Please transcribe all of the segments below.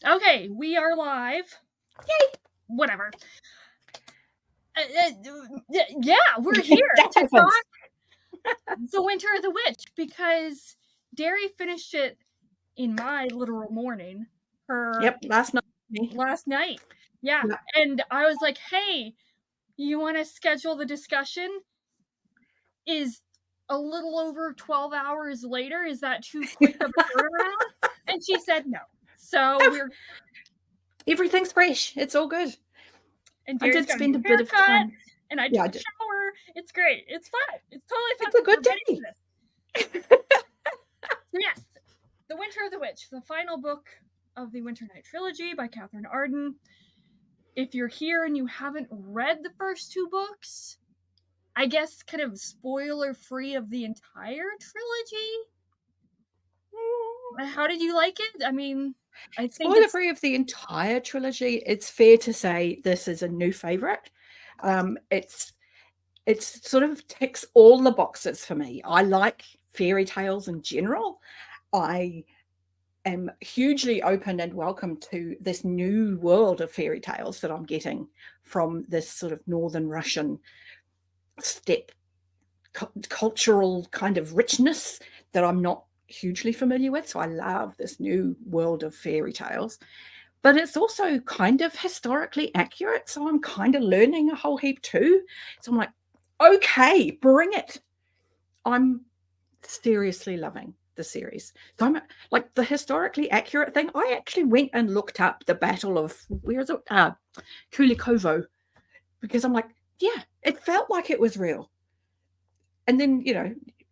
Okay, we are live. Yay! Whatever. Yeah, we're here That to happens. talk The Winter of the Witch because Derri finished it in my literal morning. Yep, last night. Last night. Yeah, Yeah. and I was like, "Hey, you want to schedule the discussion? Is a little over 12 hours later, is that too quick of a turnaround?" And she said no. So we're Everything's fresh. It's all good. and I Derri's did got a spend new a bit of haircut, time. and I Yeah, took I a did. shower. It's great. It's fun. It's totally fun. It's a good We're ready day. for this. So yes, The Winter of the Witch, the final book of the Winternight trilogy by Katherine Arden. If you're here and you haven't read the first two books, I guess kind of spoiler free of the entire trilogy. How did you like it? I mean, I think Spoiler free of the entire trilogy. It's fair to say this is a new favorite. It's sort of ticks all the boxes for me. I like fairy tales in general. I am hugely open and welcome to this new world of fairy tales that I'm getting from this sort of northern Russian steppe cultural kind of richness that I'm not hugely familiar with. So I love this new world of fairy tales. But it's also kind of historically accurate. So I'm kind of learning a whole heap too. So I'm like, okay, bring it. I'm seriously loving the series. So I'm like the historically accurate thing. I actually went and looked up the Battle of where is it? Kulikovo, because I'm like, yeah, it felt like it was real. And then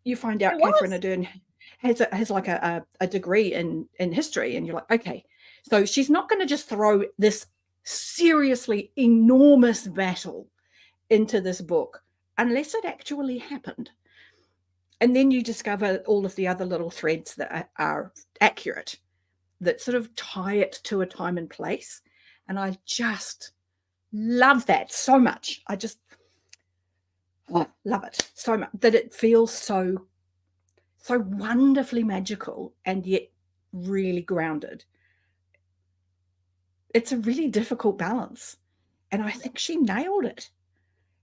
you find out Katherine Arden has like a degree in history, and you're like, okay, so she's not going to just throw this seriously enormous battle into this book unless it actually happened. And then you discover all of the other little threads that are accurate, that sort of tie it to a time and place. And I just love that so much. I just love it so much that it feels so wonderfully magical and yet really grounded. It's a really difficult balance, and I think she nailed it.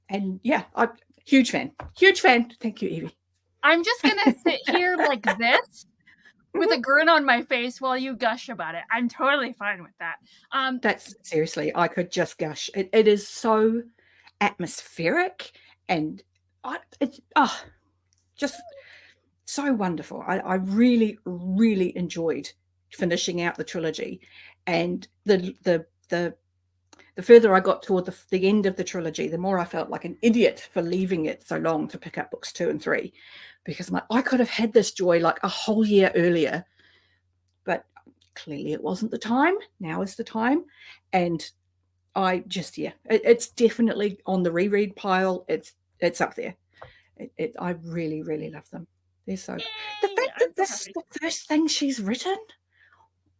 And yeah, I'm huge fan. Thank you, Evie. I'm just gonna sit here like this with a grin on my face while you gush about it. I'm totally fine with that. That's seriously, I could just gush. It is so atmospheric, and it's just so wonderful. I really, really enjoyed finishing out the trilogy, and the further I got toward the end of the trilogy, the more I felt like an idiot for leaving it so long to pick up books 2 and 3, because I'm like, I could have had this joy like a whole year earlier, but clearly it wasn't the time. Now is the time, and I just it's definitely on the reread pile. It's up there. I really, really love them. They're so good. The Yay! fact I'm that so this is happy. the first thing she's written.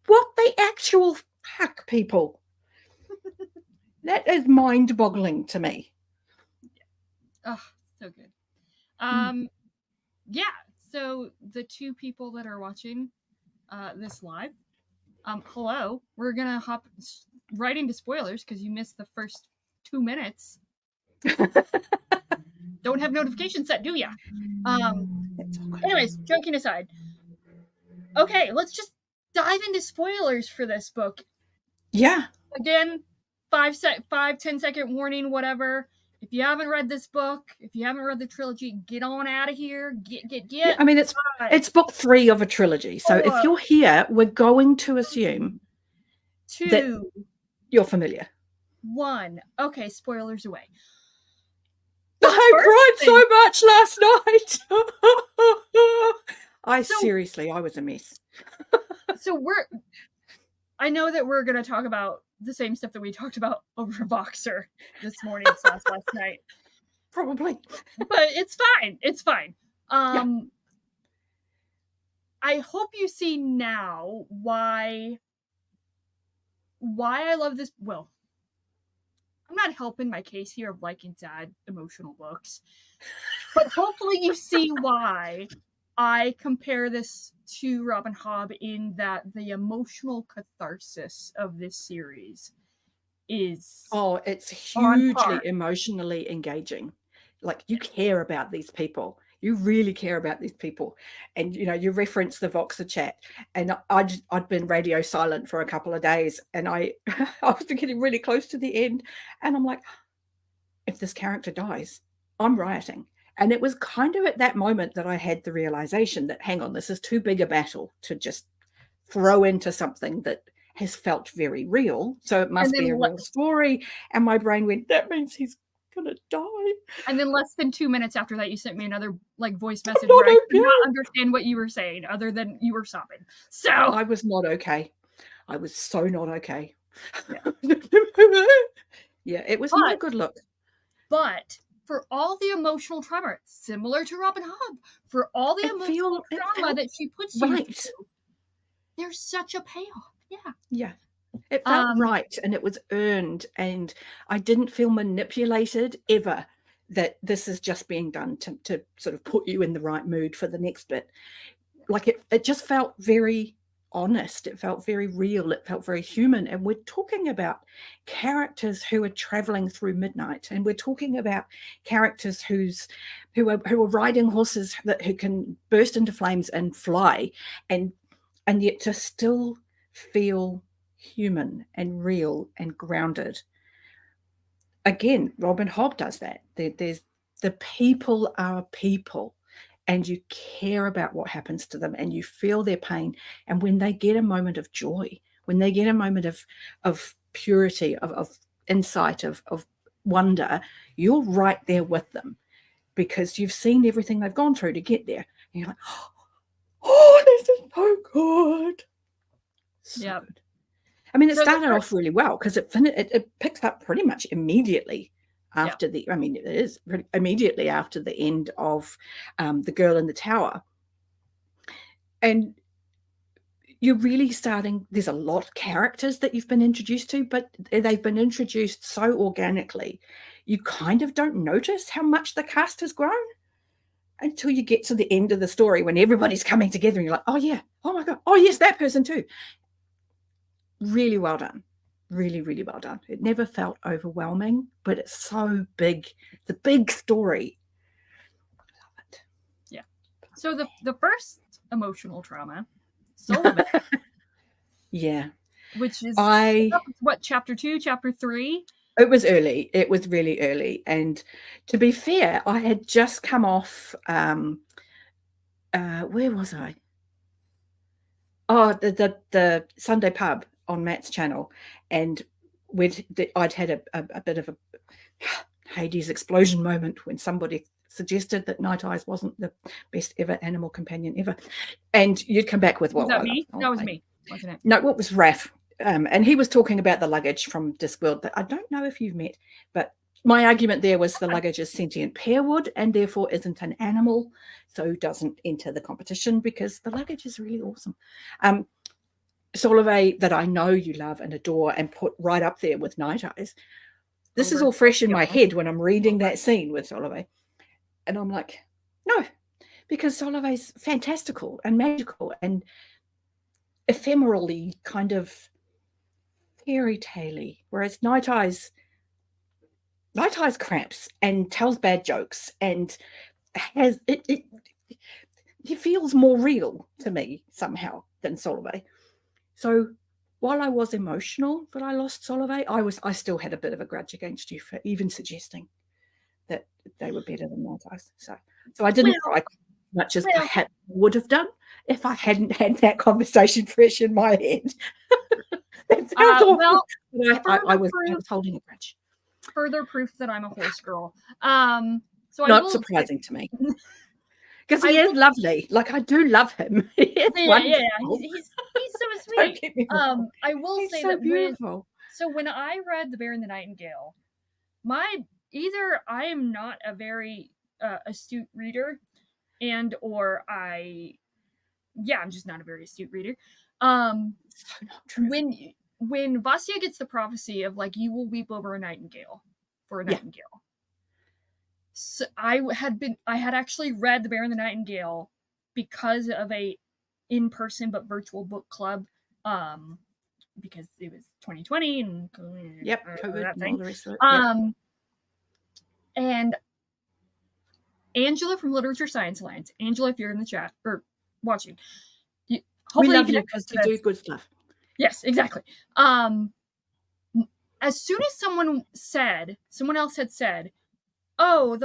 What the actual fuck, people? That is mind-boggling to me. Oh, so good. Mm. Yeah. So the two people that are watching this live, hello. We're gonna hop right into spoilers because you missed the first 2 minutes. Don't have notifications set, do ya? Anyways, joking aside. Okay, let's just dive into spoilers for this book. Yeah. Again, 5-10 second warning, whatever. If you haven't read this book, if you haven't read the trilogy, get on out of here. Yeah, I mean, it's book 3 of a trilogy. So if you're here, we're going to assume 2, that you're familiar. 1. Okay, spoilers away. I cried so much last night. Seriously, I was a mess. So I know that we're going to talk about the same stuff that we talked about over Boxer this morning / last night. Probably. But it's fine. It's fine. Yeah. I hope you see now why I love this. Well, I'm not helping my case here of liking sad, emotional books, but hopefully you see why I compare this to Robin Hobb in that the emotional catharsis of this series is it's on par. hugely emotionally engaging. Like, you care about these people. You really care about these people. And, you reference the Voxer chat, and I'd been radio silent for a couple of days, and I was getting really close to the end, and I'm like, if this character dies, I'm rioting. And it was kind of at that moment that I had the realization that, hang on, this is too big a battle to just throw into something that has felt very real. So it must be a real story. And my brain went, that means he's going to die. And then less than 2 minutes after that, you sent me another voice message where I could not understand what you were saying other than you were sobbing. So I was not okay. I was so not okay. Yeah, it was not a good look. But for all the emotional trauma, similar to Robin Hobb, for all the emotional trauma that she puts you through, there's such a payoff. Yeah. It felt right, and it was earned, and I didn't feel manipulated ever that this is just being done to sort of put you in the right mood for the next bit. Like, it just felt very honest. It felt very real. It felt very human. And we're talking about characters who are traveling through midnight, and we're talking about characters who are riding horses who can burst into flames and fly, and yet to still feel human and real and grounded. Again, Robin Hobb does that. There's the people are people, and you care about what happens to them, and you feel their pain. And when they get a moment of joy, when they get a moment of purity, of insight, of wonder, you're right there with them, because you've seen everything they've gone through to get there. And you're like, oh, this is so good. So good. I mean, it started off really well, because it picks up pretty much immediately after it is pretty immediately after the end of The Girl in the Tower. And you're really starting, there's a lot of characters that you've been introduced to, but they've been introduced so organically, you kind of don't notice how much the cast has grown until you get to the end of the story, when everybody's coming together and you're like, oh yeah, oh my God, oh yes, that person too. Really well done. Really, really well done. It never felt overwhelming, but it's so big. The big story. I love it. Yeah. So the first emotional trauma, Sullivan. Yeah. Which is what, chapter 2, chapter 3? It was early. It was really early. And to be fair, I had just come off where was I? Oh, the Sunday pub on Matt's channel, and I'd had a bit of a Hades explosion moment when somebody suggested that Night Eyes wasn't the best ever animal companion ever, and you'd come back with, well, was that me? That was me, wasn't it? No, what was Raph? And he was talking about the luggage from Discworld that I don't know if you've met, but my argument there was the luggage is sentient pearwood and therefore isn't an animal, so doesn't enter the competition, because the luggage is really awesome. Solivay, that I know you love and adore and put right up there with Night Eyes. This is all fresh in my head when I'm reading that scene with Solivay. And I'm like, no, because Solivay's fantastical and magical and ephemerally kind of fairy tale-y, whereas Night Eyes cramps and tells bad jokes and has it feels more real to me somehow than Solivay. So while I was emotional that I lost Solivay, I still had a bit of a grudge against you for even suggesting that they were better than Night Eyes. So I didn't cry as much as perhaps I would have done if I hadn't had that conversation fresh in my head. That sounds awful. I was holding a grudge. Further proof that I'm a horse girl. So not surprising to me. Because he is lovely. Like, I do love him. He's so sweet. I will say so that when I read The Bear and the Nightingale, I am not a very astute reader, and or I'm just not a very astute reader. So not true. When Vasya gets the prophecy of like, you will weep over a nightingale for a nightingale. So I had actually read The Bear and the Nightingale because of a in-person but virtual book club, because it was 2020 and COVID that and thing. all the rest of it. And Angela from Literature Science Alliance, Angela, if you're in the chat or watching, we love you because you do good stuff. Yes, exactly. As soon as someone else had said, oh,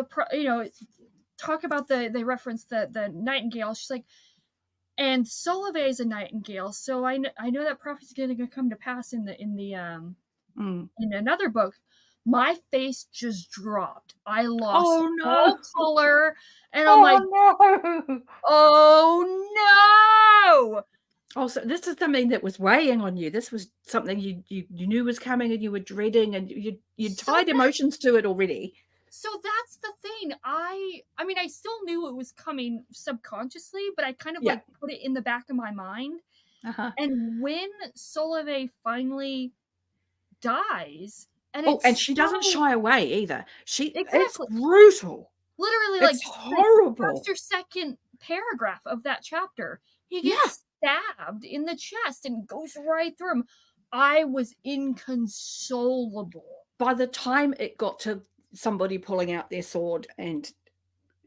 talk about they referenced the nightingale. She's like, and Solovey is a nightingale, so I know that prophecy is going to come to pass in another book. My face just dropped. I lost all color, and I'm like, no. Oh no! Also, this is something that was weighing on you. This was something you knew was coming, and you were dreading, and you tied emotions to it already. So that's the thing. I mean, I still knew it was coming subconsciously, but I kind of like put it in the back of my mind. And when Solovey finally dies, and she doesn't shy away either. Exactly. It's brutal. Literally, it's horrible. The first or second paragraph of that chapter, he gets stabbed in the chest and goes right through him. I was inconsolable. By the time it got to somebody pulling out their sword and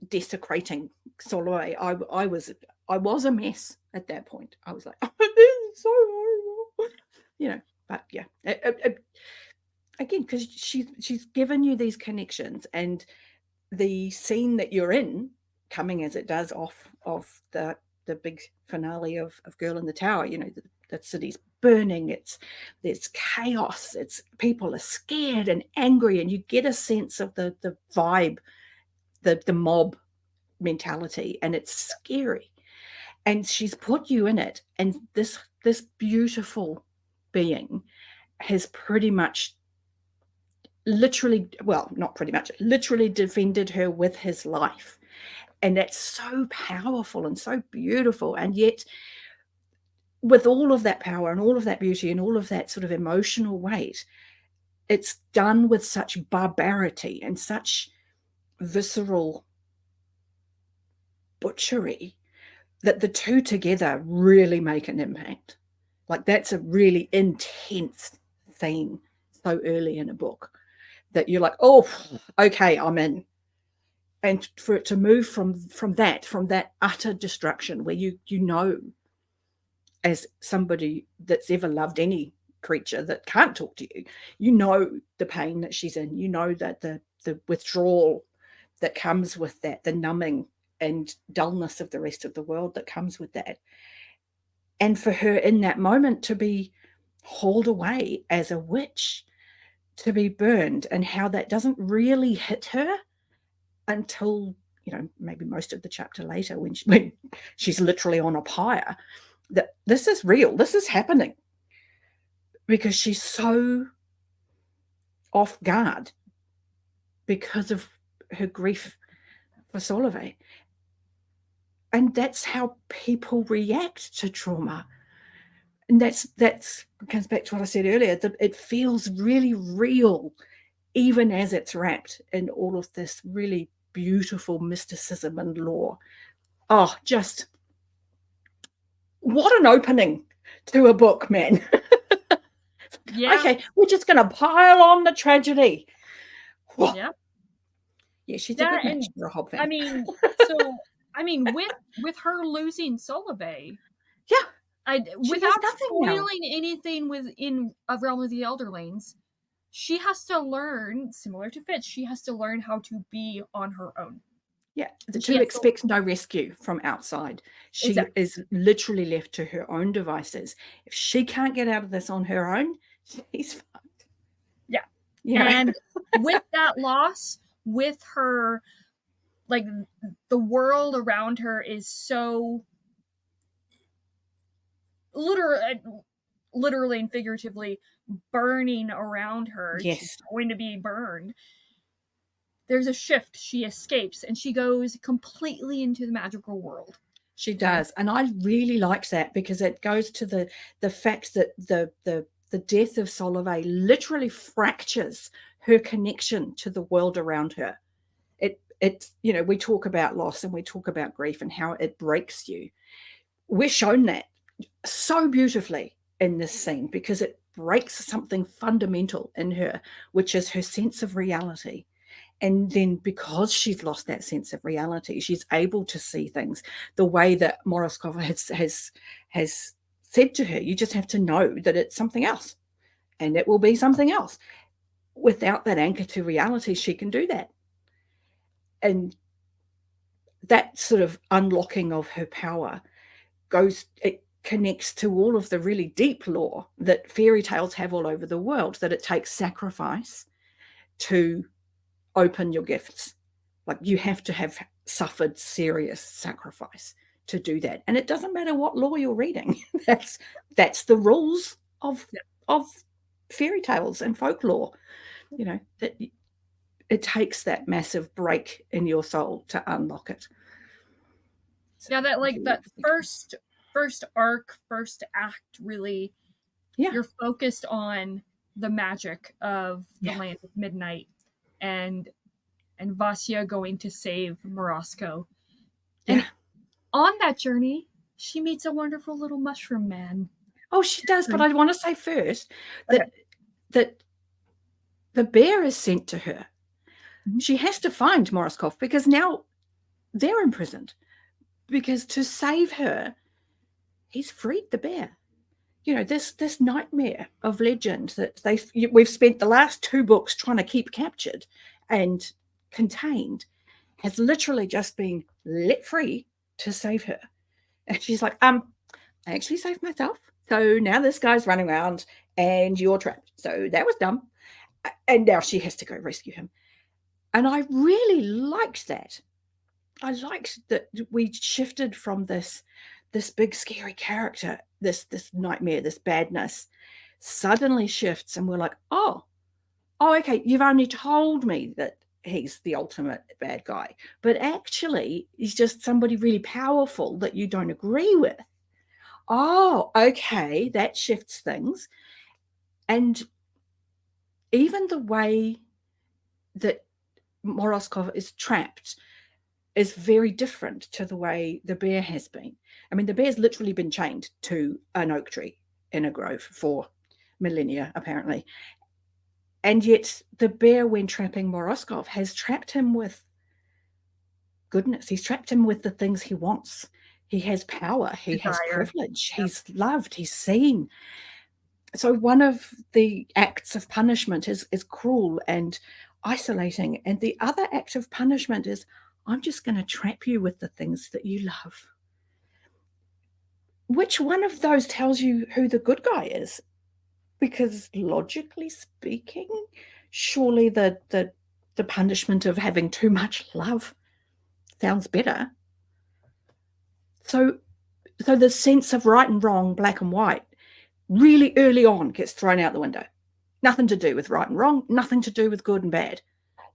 desecrating Solovey, I was a mess at that point. I was like, oh, this is so horrible, But yeah, again, because she's given you these connections, and the scene that you're in, coming as it does off of the big finale of Girl in the Tower, the city's burning, there's chaos, it's people are scared and angry, and you get a sense of the vibe, the mob mentality, and it's scary. And she's put you in it, and this beautiful being has pretty much literally defended her with his life. And that's so powerful and so beautiful. And yet, with all of that power and all of that beauty and all of that sort of emotional weight, it's done with such barbarity and such visceral butchery that the two together really make an impact. Like, that's a really intense theme so early in a book that you're like, oh, okay, I'm in. And for it to move from that utter destruction, where you as somebody that's ever loved any creature that can't talk to you, the pain that she's in, that the withdrawal that comes with that, the numbing and dullness of the rest of the world that comes with that. And for her in that moment to be hauled away as a witch, to be burned, and how that doesn't really hit her until, maybe most of the chapter later, when she's literally on a pyre, that this is real, this is happening, because she's so off guard because of her grief for Solovey. And that's how people react to trauma. And that's comes back to what I said earlier, that it feels really real, even as it's wrapped in all of this really beautiful mysticism and lore. Oh, just what an opening to a book, man. Yeah. Okay, we're just going to pile on the tragedy. Whoa. Yeah. Yeah, she's a good match for a Hob fan. I mean, with her losing Solovey, yeah, without spoiling anything within A Realm of the Elderlings, she has to learn, similar to Fitz, she has to learn how to be on her own. Yeah, to expect no rescue from outside. She is literally left to her own devices. If she can't get out of this on her own, she's fucked. Yeah. And with that loss, with her, like, the world around her is so literally and figuratively burning around her. Yes. She's going to be burned. There's a shift. She escapes and she goes completely into the magical world. She does. And I really like that, because it goes to the fact that the death of Solovey literally fractures her connection to the world around her. it's, we talk about loss and we talk about grief and how it breaks you. We're shown that so beautifully in this scene because it breaks something fundamental in her, which is her sense of reality. And then because she's lost that sense of reality, she's able to see things the way that Moroskov has said to her. You just have to know that it's something else, and it will be something else. Without that anchor to reality, she can do that. And that sort of unlocking of her power it connects to all of the really deep lore that fairy tales have all over the world, that it takes sacrifice to open your gifts. Like, you have to have suffered serious sacrifice to do that. And it doesn't matter what lore you're reading. That's the rules of fairy tales and folklore. That it takes that massive break in your soul to unlock it. So, yeah, that first arc, first act, really, you're focused on the magic of the land of midnight and Vasya going to save Morosco. And on that journey, she meets a wonderful little mushroom man. Oh, she does, but I want to say first that the bear is sent to her. Mm-hmm. She has to find Moroskov because now they're imprisoned. Because to save her, he's freed the bear. This nightmare of legend that we've spent the last 2 books trying to keep captured and contained has literally just been let free to save her. And she's like, I actually saved myself. So now this guy's running around and you're trapped. So that was dumb. And now she has to go rescue him. And I really liked that. I liked that we shifted from this big scary character, this nightmare, this badness, suddenly shifts and we're like, oh, okay, you've only told me that he's the ultimate bad guy, but actually he's just somebody really powerful that you don't agree with. Oh, okay, that shifts things. And even the way that Moroskov is trapped is very different to the way the bear has been. I mean, the bear's literally been chained to an oak tree in a grove for millennia, apparently. And yet the bear, when trapping Moroskov, has trapped him with goodness. He's trapped him with the things he wants. He has power. He has privilege. Yep. He's loved. He's seen. So one of the acts of punishment is cruel and isolating. And the other act of punishment is, I'm just going to trap you with the things that you love. Which one of those tells you who the good guy is? Because logically speaking, surely the punishment of having too much love sounds better. So the sense of right and wrong, black and white, really early on gets thrown out the window. Nothing to do with right and wrong, nothing to do with good and bad.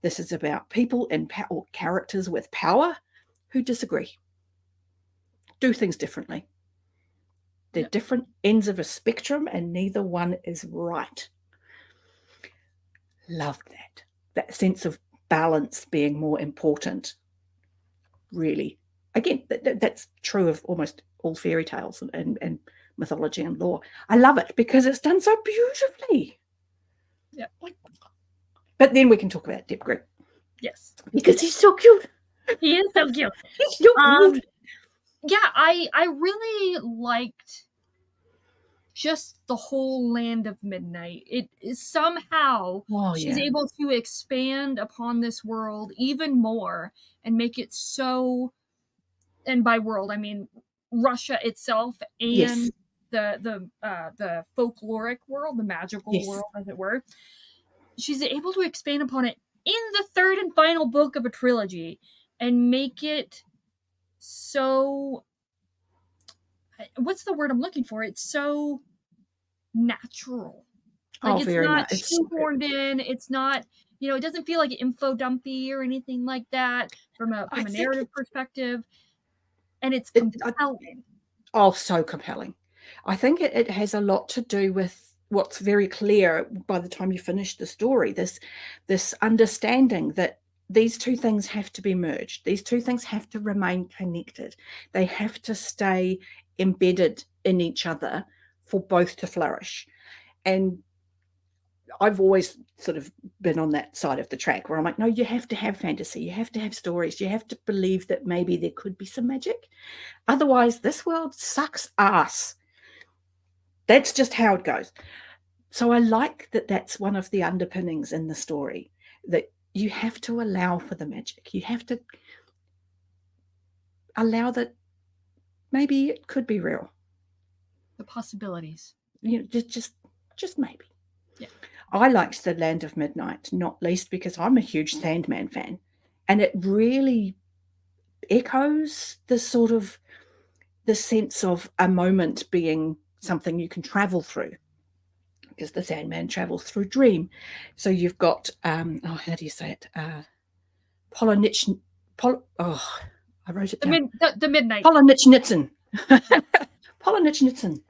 This is about people or characters with power who disagree, do things differently. They're different ends of a spectrum and neither one is right. Love that. That sense of balance being more important. Really. Again, that's true of almost all fairy tales and mythology and lore. I love it because it's done so beautifully. Yeah. But then we can talk about Dipgrid. Yes. Because he's so cute. He is so cute. He's so cute. Yeah, I really liked just the whole land of midnight. It is somehow she's able to expand upon this world even more and make it so, and by world I mean Russia itself and the folkloric world, the magical world, as it were. She's able to expand upon it in the 3rd and final book of a trilogy and make it so, what's the word I'm looking for? It's so natural. Like, it's not shoehorned in. It's not, it doesn't feel like info dumpy or anything like that from a narrative perspective. And it's compelling. So compelling. I think it has a lot to do with what's very clear by the time you finish the story, this understanding that these two things have to be merged. These two things have to remain connected. They have to stay embedded in each other for both to flourish. And I've always sort of been on that side of the track where I'm like, no, you have to have fantasy. You have to have stories. You have to believe that maybe there could be some magic. Otherwise, this world sucks ass. That's just how it goes. So I like that that's one of the underpinnings in the story, that you have to allow for the magic. You have to allow that maybe it could be real. The possibilities. You know, just maybe. Yeah. I liked The Land of Midnight, not least because I'm a huge Sandman fan. And it really echoes the sort of the sense of a moment being something you can travel through, because the Sandman travels through dream. So you've got how do you say it? I wrote it down. The midnight. Polonitschnitzen. Polonitschnitzen.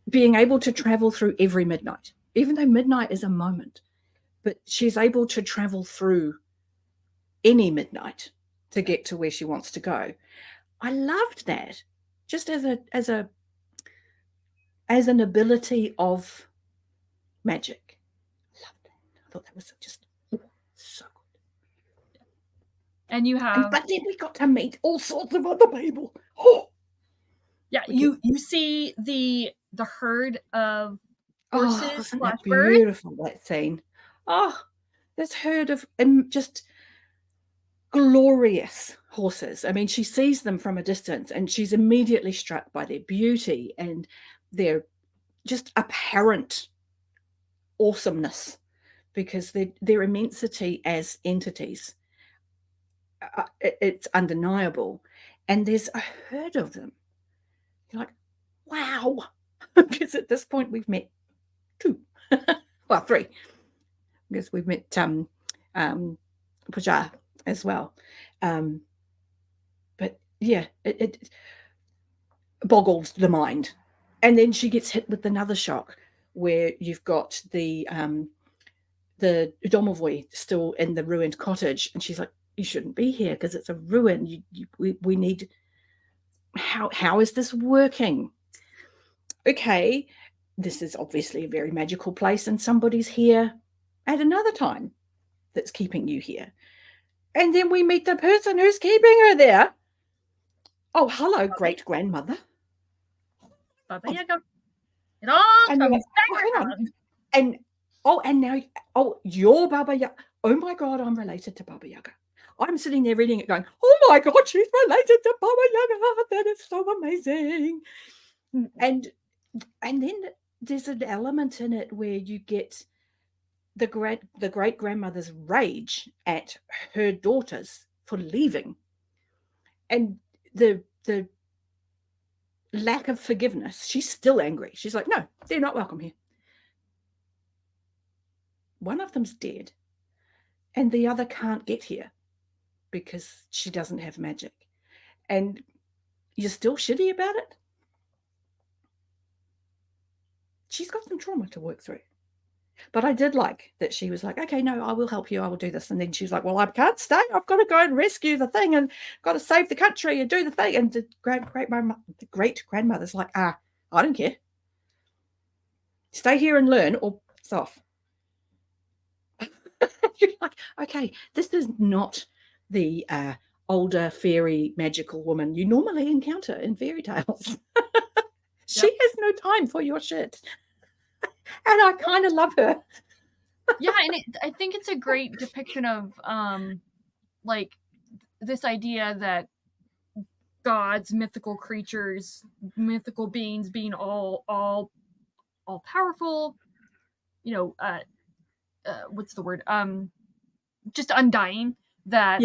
Being able to travel through every midnight, even though midnight is a moment, but she's able to travel through any midnight to get to where she wants to go. I loved that, just as an ability of magic. I loved that. I thought that was just so good. And you have, but then we got to meet all sorts of other people. Oh, yeah, you see the herd of horses. Oh, wasn't that beautiful, that scene? Oh, this herd of just glorious horses. I mean, she sees them from a distance and she's immediately struck by their beauty and their just apparent awesomeness, because their immensity as entities, it's undeniable. And there's a herd of them. You're like, wow. Because at this point we've met 2, well, 3, because we've met Puja as well. But yeah, it boggles the mind. And then she gets hit with another shock where you've got the domovoi still in the ruined cottage, and she's like, you shouldn't be here because it's a ruin. We need, how is this working? Okay, this is obviously a very magical place and somebody's here at another time that's keeping you here. And then we meet the person who's keeping her there. Oh, hello, great grandmother. Baba Yaga. It all comes back around. And now, you're Baba Yaga. Oh my God, I'm related to Baba Yaga. I'm sitting there reading it going, oh my God, she's related to Baba Yaga. That is so amazing. And then there's an element in it where you get the great grandmother's rage at her daughters for leaving, and the lack of forgiveness. She's still angry. She's like, no, they're not welcome here. One of them's dead, and the other can't get here because she doesn't have magic. And you're still shitty about it? She's got some trauma to work through. But I did like that she was like, okay, no, I will help you. I will do this. And then she's like, well, I can't stay. I've got to go and rescue the thing and got to save the country and do the thing. And the great grandmother's like, I don't care. Stay here and learn, or it's off. You're like, okay, this is not the older fairy magical woman you normally encounter in fairy tales. She has no time for your shit. And I kind of love her. Yeah, and I think it's a great depiction of like this idea that gods, mythical creatures, mythical beings being all powerful, you know, what's the word? Just undying, that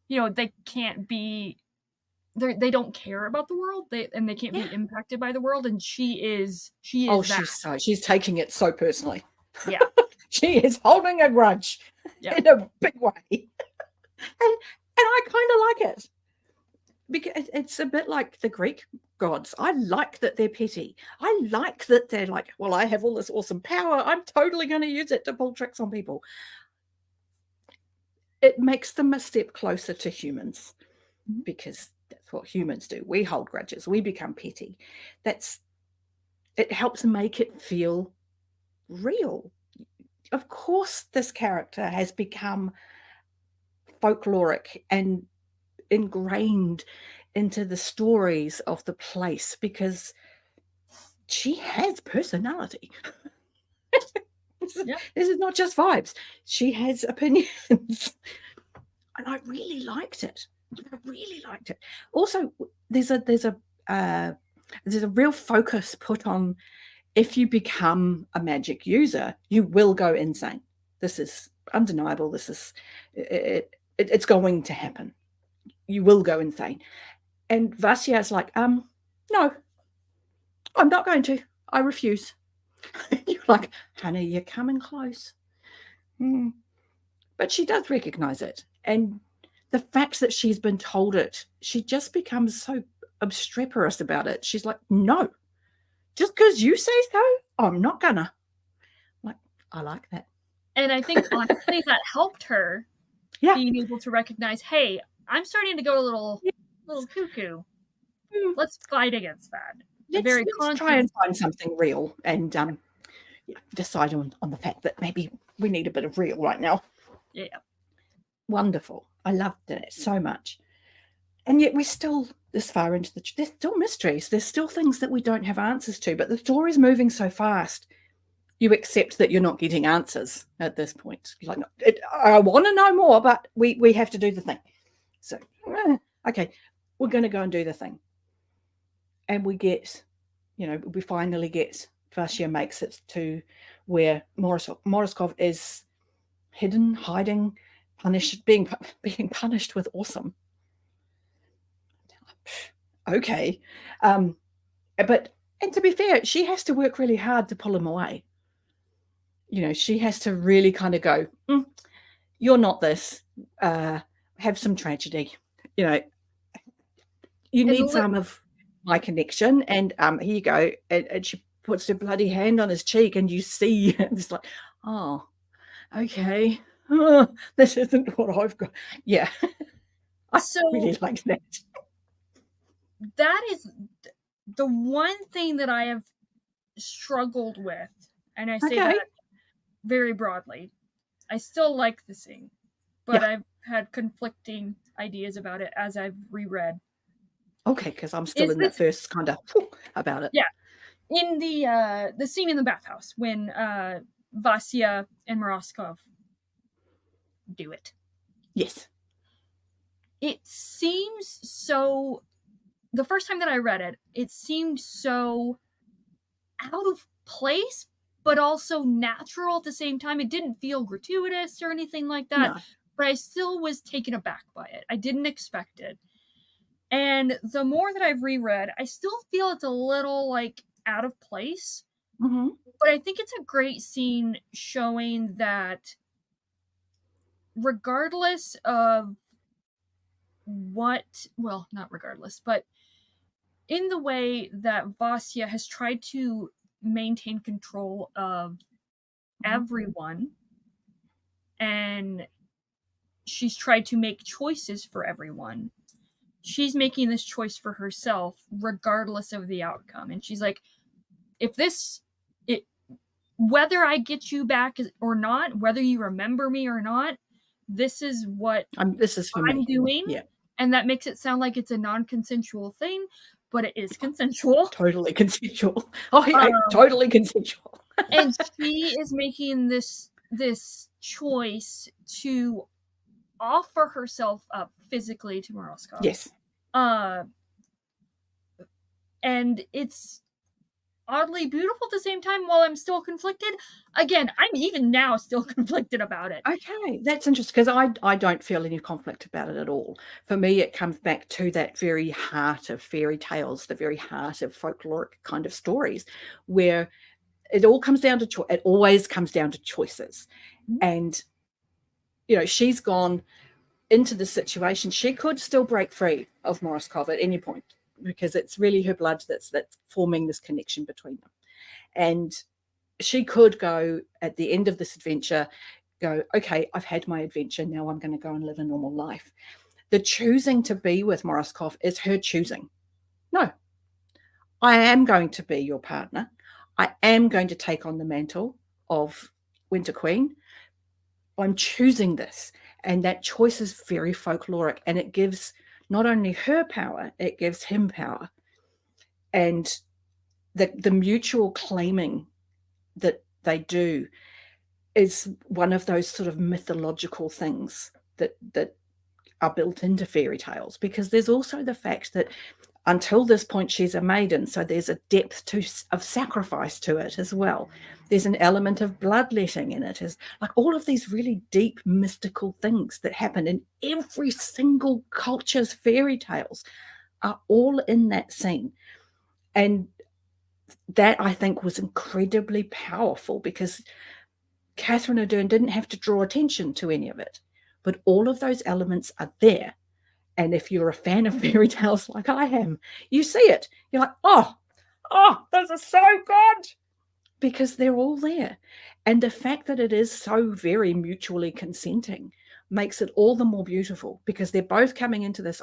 you know, they can't be, they don't care about the world, and they can't be impacted by the world, and she is she's taking it so personally. Yeah. She is holding a grudge in a big way. And I kind of like it, because it's a bit like the Greek gods. I like that they're petty. I like that they're like, well, I have all this awesome power, I'm totally going to use it to pull tricks on people. it makes them a step closer to humans, Mhm. because that's what humans do. We hold grudges, we become petty. It helps make it feel real. Of course, this character has become folkloric and ingrained into the stories of the place because she has personality. Yeah. This is not just vibes. She has opinions. And I really liked it. I really liked it. Also, there's a real focus put on, if you become a magic user, you will go insane. This is undeniable. It's going to happen. You will go insane. And Vasia's like, no, I'm not going to. I refuse. You're like, honey, you're coming close. But she does recognize it. And the fact that she's been told it, she just becomes so obstreperous about it. She's like, no, just because you say so, I'm not gonna. Like, I like that. And I think honestly that helped her being able to recognize, hey, I'm starting to go a little cuckoo. Let's fight against that. Let's try and find something real and decide on the fact that maybe we need a bit of real right now. Yeah. Wonderful. I loved it so much. And yet we're still this far into there's still mysteries. There's still things that we don't have answers to, but the story's moving so fast. You accept that you're not getting answers at this point. You're like, I want to know more, but we have to do the thing. So, okay, we're going to go and do the thing. And we get, we finally get, Vasia makes it to where Moroskov is hidden, hiding, punished, being punished with awesome. Okay. But to be fair, she has to work really hard to pull him away. She has to really kind of go, you're not this, have some tragedy, you need some of my connection, and here you go. And she puts her bloody hand on his cheek, and you see it's like, oh, okay, this isn't what I've got. Yeah. I really like that. That is the one thing that I have struggled with, and I say that very broadly. I still like the scene, but I've had conflicting ideas about it as I've reread. Okay, because I'm still in that first kind of about it. Yeah. In the scene in the bathhouse when Vasia and Moroskov do it. Yes. It seems so, the first time that I read it, it seemed so out of place, but also natural at the same time. It didn't feel gratuitous or anything like that, but I still was taken aback by it. I didn't expect it. And the more that I've reread, I still feel it's a little like out of place. Mm-hmm. But I think it's a great scene showing that regardless of not regardless, but in the way that Vasia has tried to maintain control of everyone, and she's tried to make choices for everyone, she's making this choice for herself regardless of the outcome. And she's like, whether I get you back or not, whether you remember me or not, this is what I'm doing. Yeah. And that makes it sound like it's a non-consensual thing, but it is consensual. Totally consensual. Oh, yeah, totally consensual. And she is making this choice to offer herself up physically to Moroskov. Yes. And it's oddly beautiful at the same time while I'm still conflicted. Again, I'm even now still conflicted about it. Okay, that's interesting, because I don't feel any conflict about it at all. For me, it comes back to that very heart of fairy tales, the very heart of folkloric kind of stories, where it all comes down to it always comes down to choices. And she's gone into the situation. She could still break free of Moroskov at any point, because it's really her blood that's forming this connection between them. And she could go at the end of this adventure, go, okay, I've had my adventure, now I'm going to go and live a normal life. The choosing to be with Moroskov is her choosing. No, I am going to be your partner. I am going to take on the mantle of Winter Queen. I'm choosing this. And that choice is very folkloric, and it gives not only her power, it gives him power. And the mutual claiming that they do is one of those sort of mythological things that are built into fairy tales, because there's also the fact that until this point she's a maiden, so there's a depth of sacrifice to it as well. There's an element of bloodletting in it, is like all of these really deep mystical things that happen in every single culture's fairy tales are all in that scene. And that, I think, was incredibly powerful, because Katherine Arden didn't have to draw attention to any of it, but all of those elements are there. And if you're a fan of fairy tales like I am, you see it. You're like, oh, this is so good, because they're all there. And the fact that it is so very mutually consenting makes it all the more beautiful, because they're both coming into this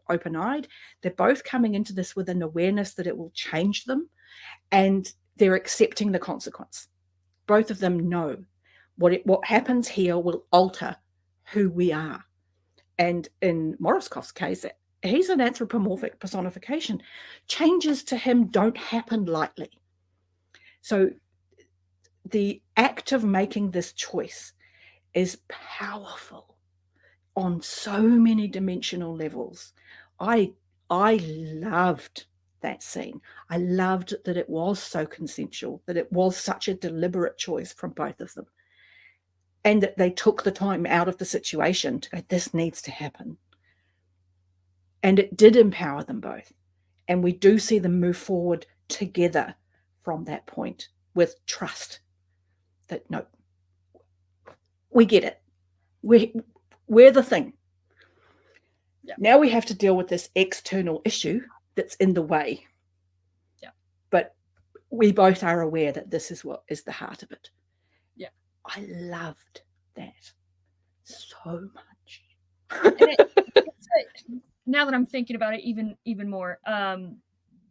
open-eyed. They're both coming into this with an awareness that it will change them, and they're accepting the consequence. Both of them know what happens here will alter who we are. And in Moroskov's case, he's an anthropomorphic personification. Changes to him don't happen lightly. So the act of making this choice is powerful on so many dimensional levels. I loved that scene. I loved that it was so consensual, that it was such a deliberate choice from both of them, and that they took the time out of the situation to go, this needs to happen. And it did empower them both. And we do see them move forward together from that point with trust that, no, we get it. We're the thing. Yeah. Now we have to deal with this external issue that's in the way. Yeah. But we both are aware that this is what is the heart of it. Yeah. I loved that so much. Now that I'm thinking about it even more,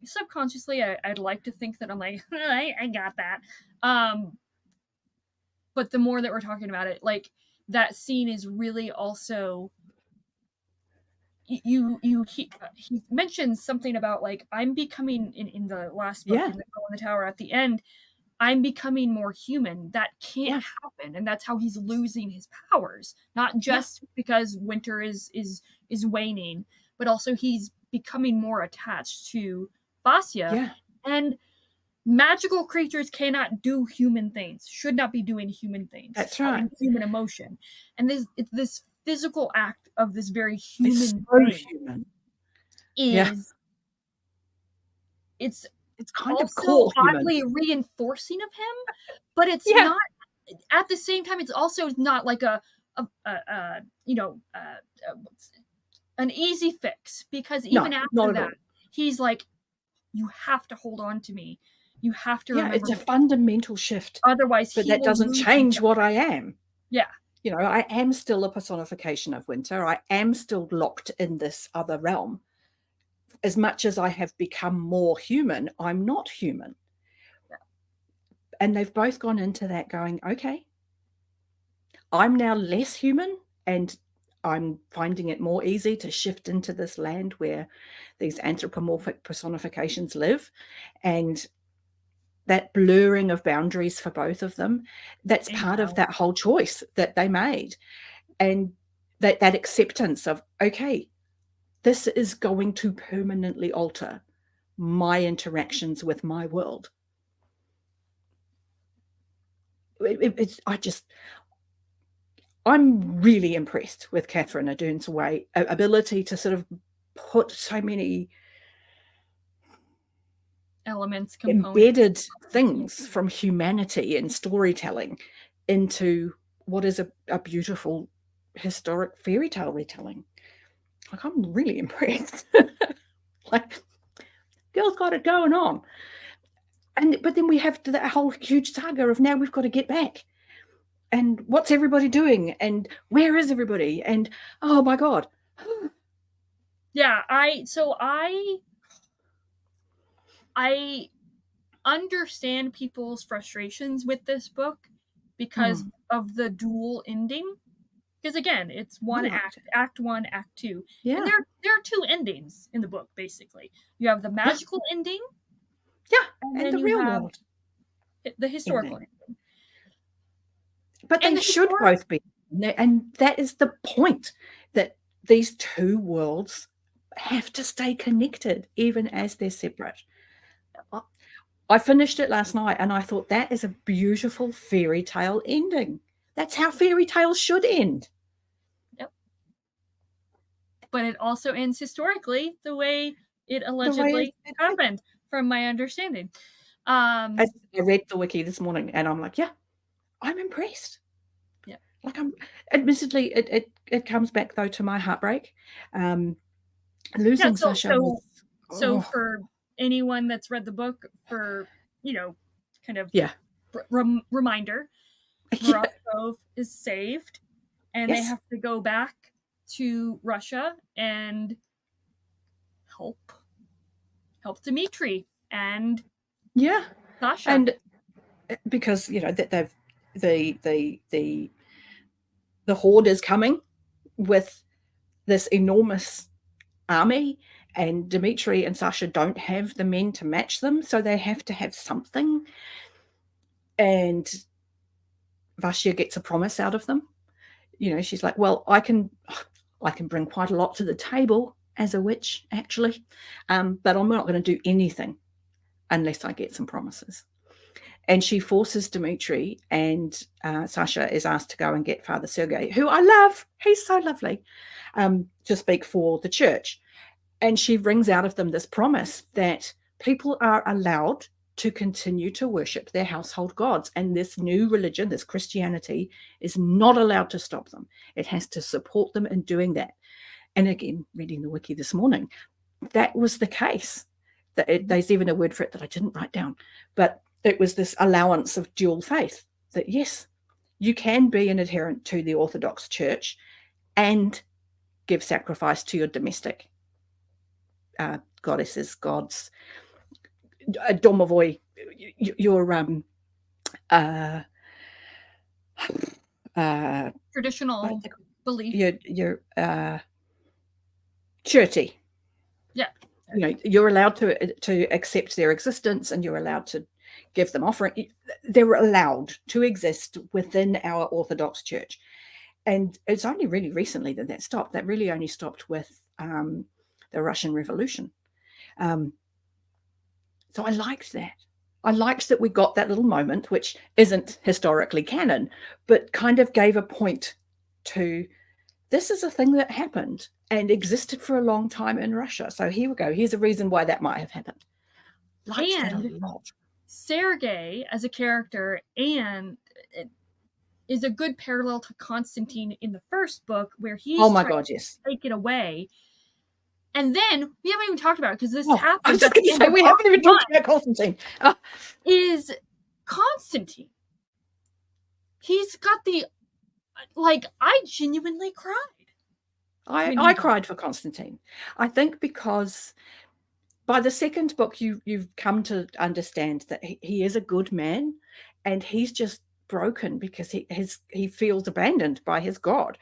subconsciously I'd like to think that I'm like, I got that. But the more that we're talking about it, like, that scene is really also, he mentions something about, like, I'm becoming, in the last book, Yeah. in the Girl in the Tower at the end, I'm becoming more human. That can't happen, and that's how he's losing his powers. Not just because winter is waning, but also he's becoming more attached to Vasya. Yeah. And magical creatures cannot do human things, should not be doing human things. That's right. Human emotion. And it's this physical act of this very human it's so thing human. It's kind of also cool oddly reinforcing of him, but it's not, at the same time, it's also not like an easy fix, because even after that, he's like, you have to hold on to me. You have to remember. It's a fundamental shift. Otherwise, but that doesn't change what I am. Yeah. You know, I am still a personification of winter. I am still locked in this other realm. As much as I have become more human, I'm not human. Yeah. And they've both gone into that going, okay, I'm now less human, and I'm finding it more easy to shift into this land where these anthropomorphic personifications live. And that blurring of boundaries for both of them, that's part of that whole choice that they made. And that acceptance of, okay, this is going to permanently alter my interactions with my world. I'm really impressed with Katherine Arden's ability to sort of put so many elements, embedded things from humanity and storytelling into what is a beautiful historic fairy tale retelling. Like, I'm really impressed. Like, girl's got it going on. But then we have that whole huge saga of now we've got to get back. what's everybody doing? And where is everybody? And oh my God. Yeah, I understand people's frustrations with this book because of the dual ending. Because again, it's one act, act 1, act 2. Yeah. And there are 2 endings in the book, basically. You have the magical ending. Yeah. And And then the you real have world. the historical ending. But they should both be. And that is the point, that these 2 worlds have to stay connected, even as they're separate. I finished it last night and I thought that is a beautiful fairy tale ending. That's how fairy tales should end. Yep. But it also ends historically the way it allegedly happened, from my understanding. I read the wiki this morning and I'm like, yeah, I'm impressed. Yeah. Like, admittedly, it comes back though to my heartbreak. Losing Sasha was, so for anyone that's read the book, for, kind of reminder, Rostov is saved and they have to go back to Russia and help Dmitri and Sasha. And because that the horde is coming with this enormous army, and Dmitri and Sasha don't have the men to match them, so they have to have something. And Vasya gets a promise out of them. She's like, well, I can bring quite a lot to the table as a witch, actually, but I'm not going to do anything unless I get some promises. And she forces Dmitri, and Sasha is asked to go and get Father Sergei, who I love. He's so lovely, to speak for the church. And she brings out of them this promise that people are allowed to continue to worship their household gods. And this new religion, this Christianity, is not allowed to stop them. It has to support them in doing that. And again, reading the wiki this morning, that was the case. There's even a word for it that I didn't write down, but it was this allowance of dual faith, that yes, you can be an adherent to the Orthodox Church and give sacrifice to your domestic goddesses, gods, domovoi, your traditional belief, your churchy. Yeah. You're allowed to accept their existence, and you're allowed to give them offering. They're allowed to exist within our Orthodox Church. And it's only really recently that stopped. That really only stopped with the Russian Revolution. So I liked that. I liked that we got that little moment, which isn't historically canon, but kind of gave a point to, this is a thing that happened and existed for a long time in Russia. So here we go. Here's a reason why that might have happened. Liked that a lot. Sergei as a character is a good parallel to Constantine in the first book, where he's trying to take it away. And then we haven't even talked about it, because this happens. I was just going to say, we haven't even talked about Constantine. Is Constantine. He's got I genuinely cried. I cried for Constantine. I think because by the second book, you've come to understand that he is a good man, and he's just broken because he feels abandoned by his god.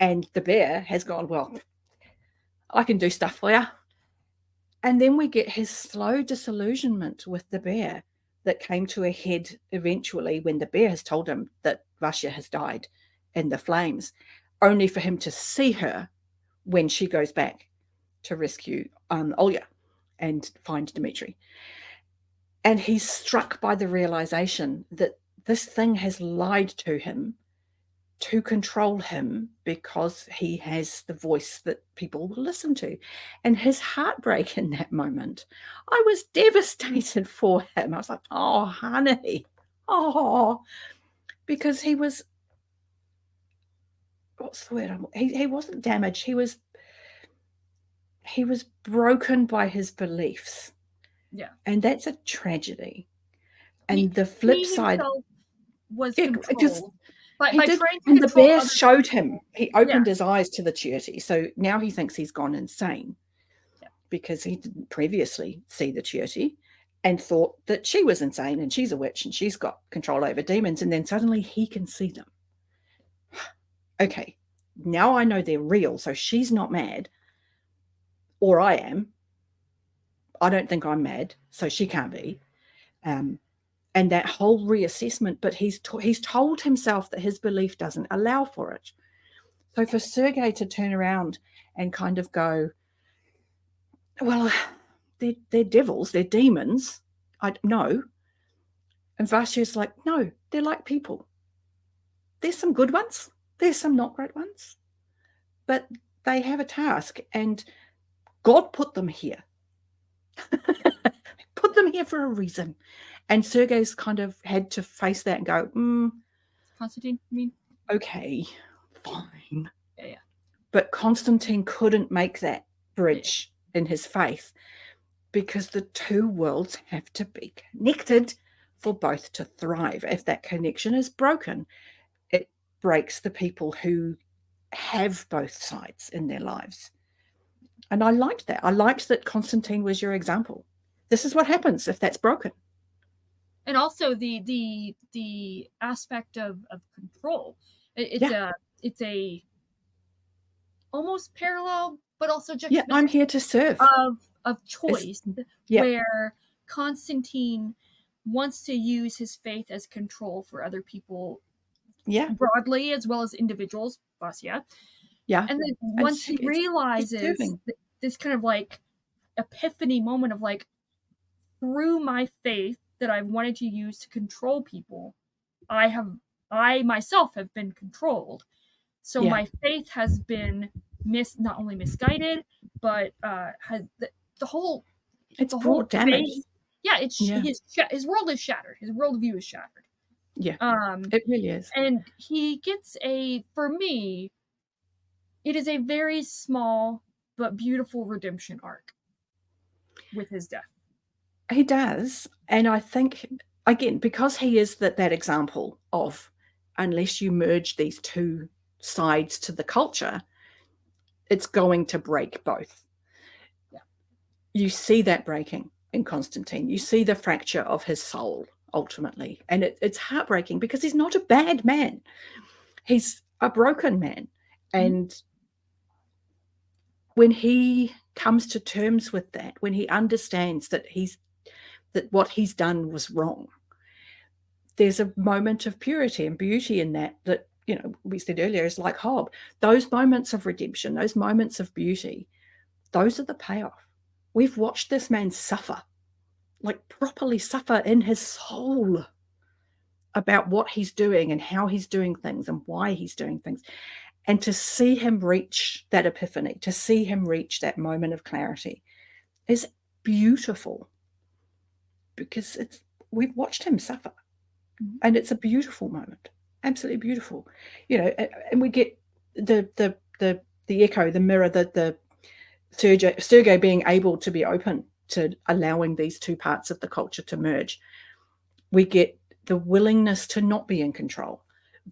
And the bear has gone, well, I can do stuff for you. And then we get his slow disillusionment with the bear that came to a head eventually when the bear has told him that Vasya has died in the flames, only for him to see her when she goes back to rescue Olya and find Dmitri. And he's struck by the realization that this thing has lied to him to control him, because he has the voice that people will listen to. And his heartbreak in that moment, I was devastated for him. I was like, oh, honey, oh, because he was, what's the word? He wasn't damaged. He was broken by his beliefs. Yeah. And that's a tragedy. And the flip side was controlled. He by did, trying to and the control bear other showed people. him. He opened his eyes to the Tuioti, so now he thinks he's gone insane because he didn't previously see the Tuioti and thought that she was insane and she's a witch and she's got control over demons, and then suddenly he can see them. Okay, now I know they're real, so she's not mad, or I am. I don't think I'm mad, so she can't be. And that whole reassessment, but he's told himself that his belief doesn't allow for it. So for Sergei to turn around and kind of go, well, they're devils, they're demons. I know. And Vasya's like, no, they're like people. There's some good ones, there's some not great ones, but they have a task, and God put them here. Put them here for a reason. And Sergei's kind of had to face that and go, Constantine, you mean? Okay, fine. Yeah. But Constantine couldn't make that bridge in his faith because the two worlds have to be connected for both to thrive. If that connection is broken, it breaks the people who have both sides in their lives. And I liked that. I liked that Constantine was your example. This is what happens if that's broken. And also the aspect of control. It's a almost parallel, but also juxtaposition. I'm here to serve. Of choice, where Constantine wants to use his faith as control for other people, broadly as well as individuals. Vasya. And then once he realizes this kind of like epiphany moment of like, through my faith that I've wanted to use to control people, I myself have been controlled. So my faith has been not only misguided, but has the whole brought damage. His world is shattered. His worldview is shattered. Yeah, it really is. And he gets for me, it is a very small but beautiful redemption arc with his death. He does. And I think, again, because he is that example of, unless you merge these two sides to the culture, it's going to break both. Yeah. You see that breaking in Constantine. You see the fracture of his soul, ultimately. And it's heartbreaking because he's not a bad man. He's a broken man. And when he comes to terms with that, when he understands that what he's done was wrong, there's a moment of purity and beauty in that we said earlier is like Hob. Those moments of redemption, those moments of beauty, those are the payoff. We've watched this man suffer, like properly suffer in his soul about what he's doing and how he's doing things and why he's doing things. And to see him reach that epiphany, to see him reach that moment of clarity is beautiful, because we've watched him suffer, and it's a beautiful moment, absolutely beautiful, and we get the echo, the mirror, the Sergei being able to be open to allowing these two parts of the culture to merge. We get the willingness to not be in control,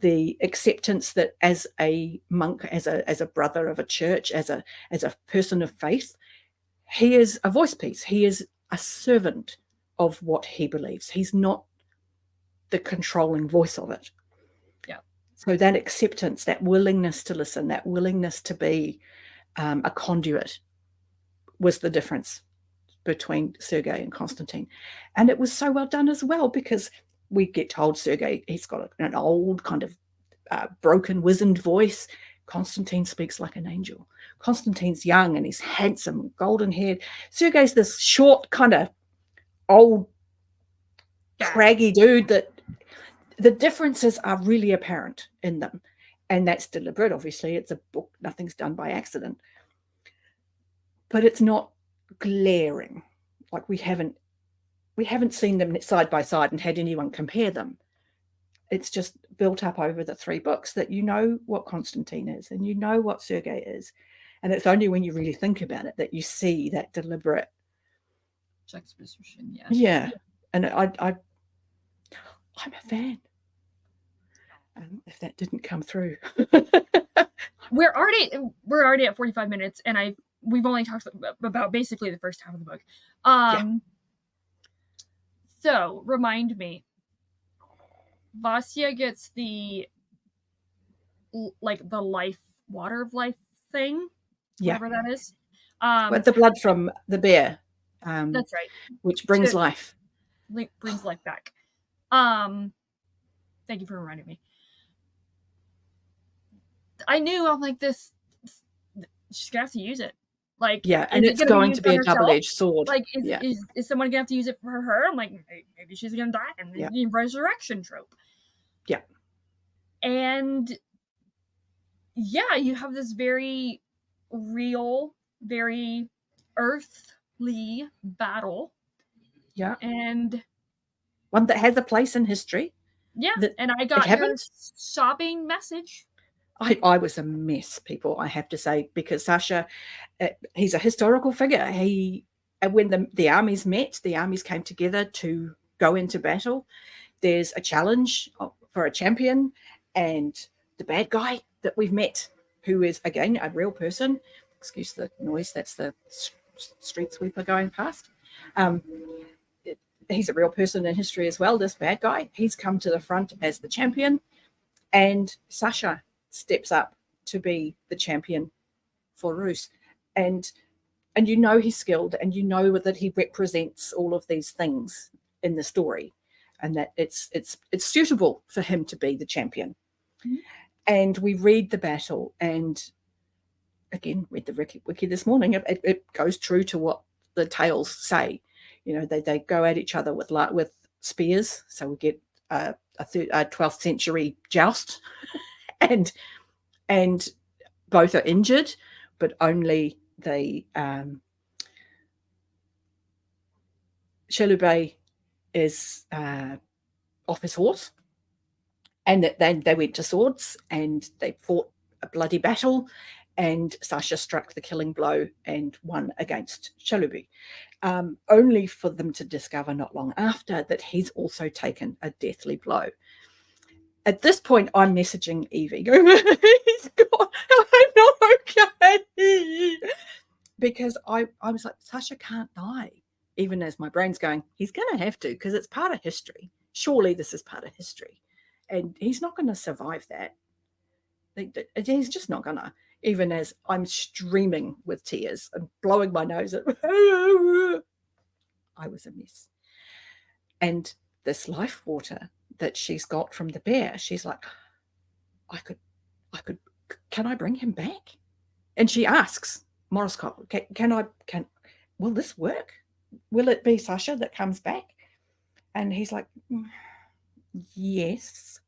the acceptance that as a monk, as a brother of a church, as a person of faith, he is a voice piece. He is a servant of what he believes. He's not the controlling voice of it. Yeah. So that acceptance, that willingness to listen, that willingness to be a conduit was the difference between Sergei and Constantine. And it was so well done as well, because we get told Sergei, he's got an old kind of broken, wizened voice. Constantine speaks like an angel. Constantine's young and he's handsome, golden haired. Sergei's this short, kind of old, craggy dude that the differences are really apparent in them. And that's deliberate, obviously. It's a book. Nothing's done by accident. But it's not glaring. Like we haven't seen them side by side and had anyone compare them. It's just built up over the three books that you know what Constantine is and you know what Sergei is. And it's only when you really think about it that you see that deliberate juxtaposition. Yeah. And I'm a fan. if that didn't come through. We're already at 45 minutes, and we've only talked about basically the first half of the book. So remind me, Vasya gets the life water of life thing, whatever that is. But the blood from the bear. That's right. Which brings life. Brings life back. Thank you for reminding me. I knew, I'm like, this, she's gonna have to use it. Like, and it's going to be a double-edged sword. Like, is someone gonna have to use it for her? I'm like, maybe she's gonna die, and the resurrection trope. Yeah. And you have this very real, very earthly battle. Yeah. And one that has a place in history. Yeah. And I got your sobbing message. I was a mess, people, I have to say, because Sasha, he's a historical figure. When the armies met, the armies came together to go into battle. There's a challenge for a champion, and the bad guy that we've met, who is, again, a real person. Excuse the noise, that's the street sweeper going past. He's a real person in history as well, this bad guy. He's come to the front as the champion, and Sasha steps up to be the champion for Rus. And you know he's skilled, and you know that he represents all of these things in the story, and that it's suitable for him to be the champion. Mm-hmm. And we read the battle, and again, read the wiki this morning. It goes true to what the tales say. You know, they go at each other with spears, so we get a 12th century joust, and both are injured, but only the Shelube is off his horse, and that they went to swords, and they fought a bloody battle, and Sasha struck the killing blow and won against Shelube, only for them to discover not long after that he's also taken a deathly blow. At this point, I'm messaging Evie, going, he's gone, I'm not okay. Because I was like, Sasha can't die. Even as my brain's going, he's going to have to, because it's part of history. Surely this is part of history. And he's not going to survive that. He's just not going to. Even as I'm streaming with tears and blowing my nose at, I was a mess. And this life water that she's got from the bear, she's like, can I bring him back? And she asks Morriscott, will this work? Will it be Sasha that comes back? And he's like, yes,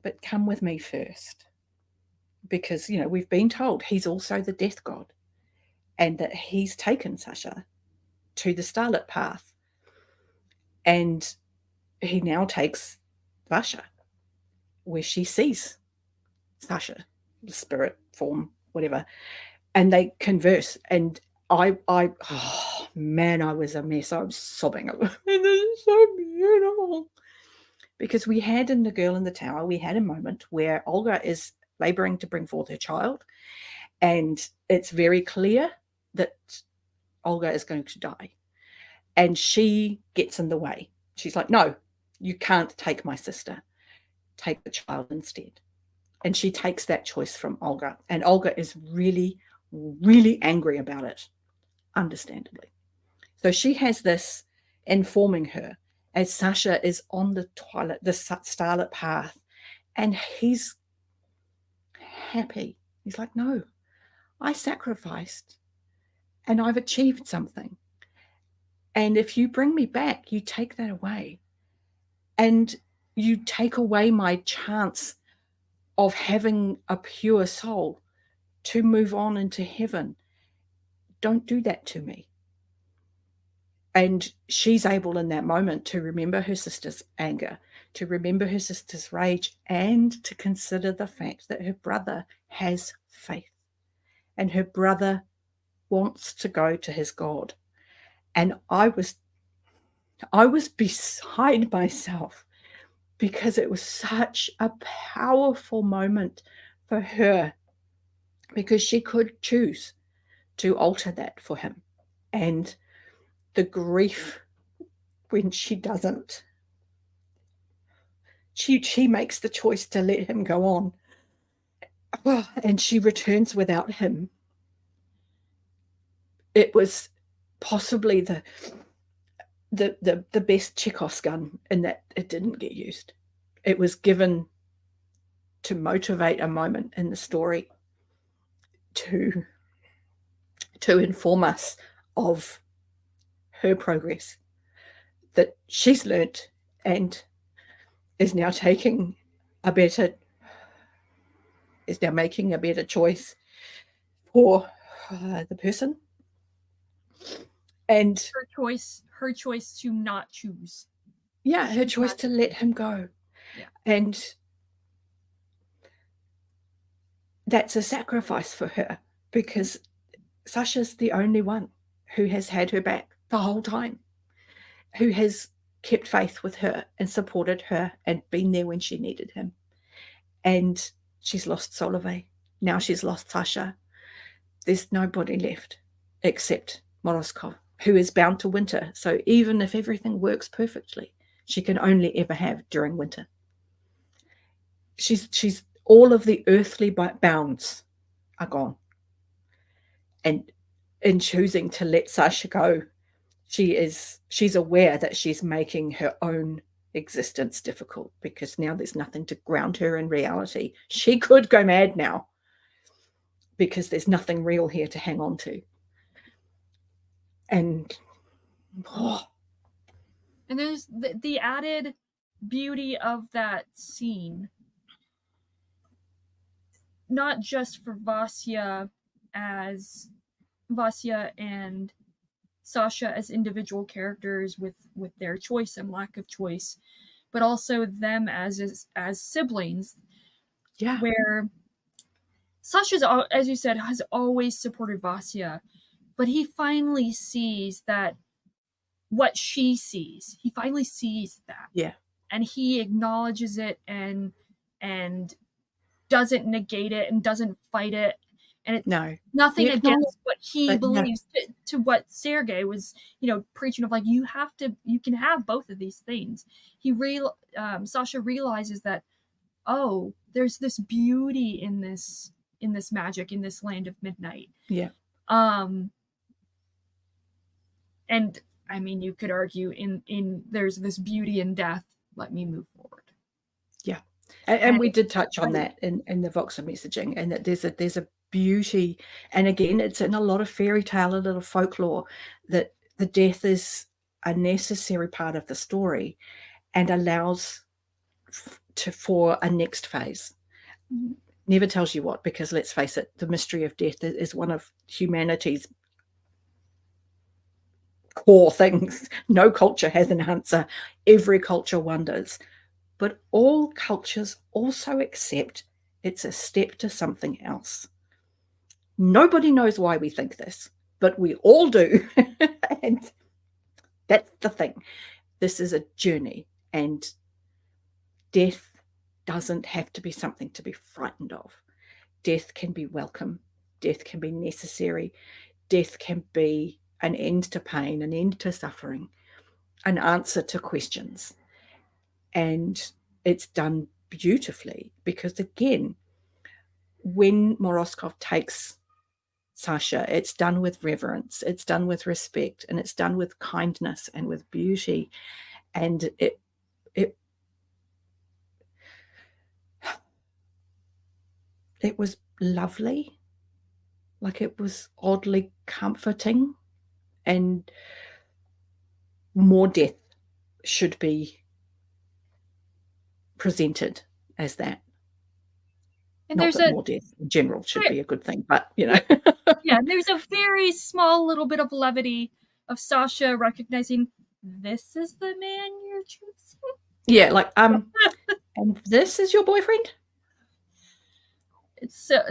but come with me first. Because, you know, we've been told he's also the death god, and that he's taken Sasha to the starlit path. And he now takes Vasha, where she sees Sasha, the spirit form, whatever, and they converse. And I was a mess. I was sobbing. And this is so beautiful. Because we had in The Girl in the Tower, we had a moment where Olga is laboring to bring forth her child, and it's very clear that Olga is going to die, and she gets in the way. She's like, no, you can't take my sister, take the child instead. And she takes that choice from Olga, and Olga is really, really angry about it, understandably. So she has this informing her as Sasha is on the starlit path, and he's happy. He's like, no, I sacrificed and I've achieved something. And if you bring me back, you take that away. And you take away my chance of having a pure soul to move on into heaven. Don't do that to me. And she's able in that moment to remember her sister's anger, to remember her sister's rage, and to consider the fact that her brother has faith and her brother wants to go to his God. And I was beside myself because it was such a powerful moment for her, because she could choose to alter that for him. And the grief when she doesn't, she makes the choice to let him go on, and she returns without him. It was possibly the best Chekhov's gun in that it didn't get used. It was given to motivate a moment in the story, to inform us of her progress, that she's learnt and is now making a better choice for the person, and her choice to not choose. Yeah, her choice to let him go. Yeah. And that's a sacrifice for her, because Sasha's the only one who has had her back the whole time, who has kept faith with her and supported her and been there when she needed him. And she's lost Solovey. Now she's lost Sasha. There's nobody left except Moroskov, who is bound to winter. So even if everything works perfectly, she can only ever have during winter. She's all of the earthly bounds are gone. And in choosing to let Sasha go, she's aware that she's making her own existence difficult, because now there's nothing to ground her in reality. She could go mad now because there's nothing real here to hang on to. And and there's the added beauty of that scene, not just for Vasya and Sasha as individual characters with their choice and lack of choice, but also them as siblings. Yeah. Where Sasha's, as you said, has always supported Vasya, but he finally sees that what she sees. He finally sees that. Yeah. And he acknowledges it and doesn't negate it and doesn't fight it. And it's nothing against what he believes to what Sergei was, preaching of, like, you can have both of these things. Sasha realizes that, oh, there's this beauty in this magic, in this land of midnight. Yeah. And I mean, you could argue in there's this beauty in death. Let me move forward. Yeah. And we did touch on that in the Voxer messaging, and that there's a beauty, and again, it's in a lot of fairy tale, a little folklore, that the death is a necessary part of the story and allows for a next phase. Mm-hmm. Never tells you what, because let's face it, the mystery of death is one of humanity's core things. No culture has an answer. Every culture wonders. But all cultures also accept it's a step to something else. Nobody knows why we think this, but we all do. And that's the thing. This is a journey, and death doesn't have to be something to be frightened of. Death can be welcome. Death can be necessary. Death can be an end to pain, an end to suffering, an answer to questions. And it's done beautifully, because, again, when Moroskov takes Sasha, it's done with reverence, it's done with respect, and it's done with kindness and with beauty. And it was lovely. Like, it was oddly comforting, and more death should be presented as that. And not that more death in general should be a good thing, but yeah, there's a very small little bit of levity of Sasha recognizing this is the man you're choosing. Yeah, like, and this is your boyfriend. It's so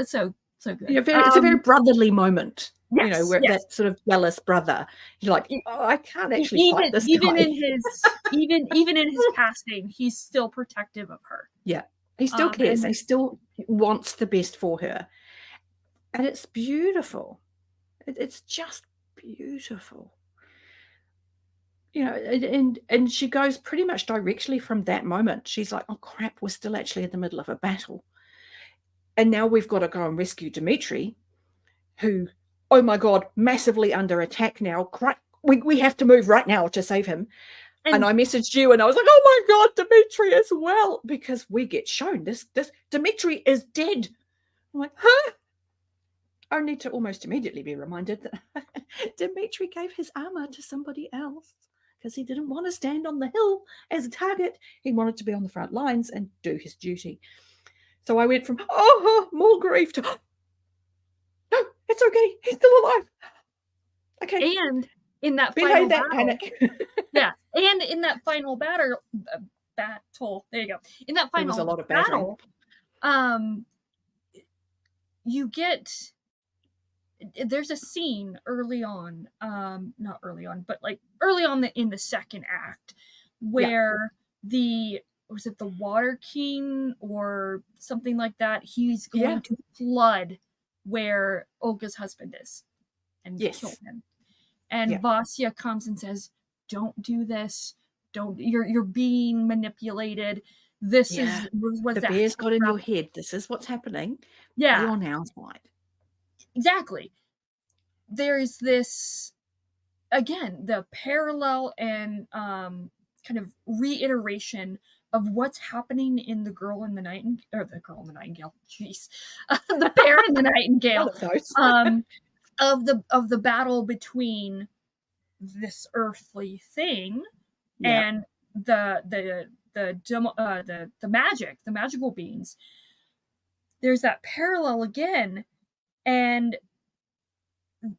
good. Yeah, it's a very brotherly moment. you know, Yes, where yes. that sort of jealous brother, you're like, E- oh, I can't actually fight this guy. Even in his passing, he's still protective of her. Yeah, he still cares. And He still wants the best for her. And it's beautiful. It's just beautiful. You know, and she goes pretty much directly from that moment. She's like, oh crap, we're still actually in the middle of a battle. And now we've got to go and rescue Dimitri, who, oh my God, massively under attack now. We have to move right now to save him. And I messaged you and I was like, oh my God, Dimitri as well. Because we get shown this Dimitri is dead. I'm like, huh? Only to almost immediately be reminded that Dimitri gave his armor to somebody else because he didn't want to stand on the hill as a target. He wanted to be on the front lines and do his duty. So I went from, oh, more grief to, oh, no, it's okay. He's still alive. Okay. And in that Behind final that battle, panic. yeah, and in that final battle, there you go. In that final There was a lot of battering. You get, there's a scene early on, not early on, but like early on in the second act, where was it the Water King or something like that? He's going to flood where Olga's husband is and kill him. And Vasya comes and says, "Don't do this. Don't. You're being manipulated. This is what the bear's got in your head. This is what's happening. Yeah, be on our side." Exactly. There's this, again, the parallel and kind of reiteration of what's happening in The Girl in the Nightingale, or The Girl in the Nightingale, jeez, The Bear and the Nightingale, of the battle between this earthly thing and the magic, the magical beings. There's that parallel again, and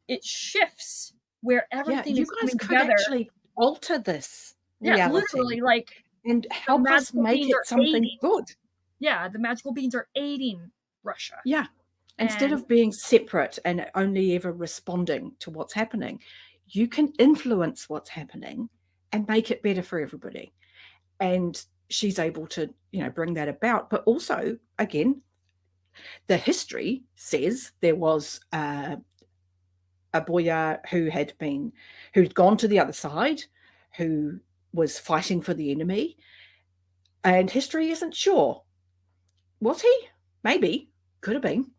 it shifts where everything is coming together. You guys could actually alter this reality. Literally, like, and help us make it something good. Yeah, the magical beings are aiding Russia. Yeah. Instead of being separate and only ever responding to what's happening, you can influence what's happening and make it better for everybody. And she's able to, bring that about. But also, again, the history says there was a boyar who'd gone to the other side, who was fighting for the enemy. And history isn't sure. Was he? Maybe. Could have been.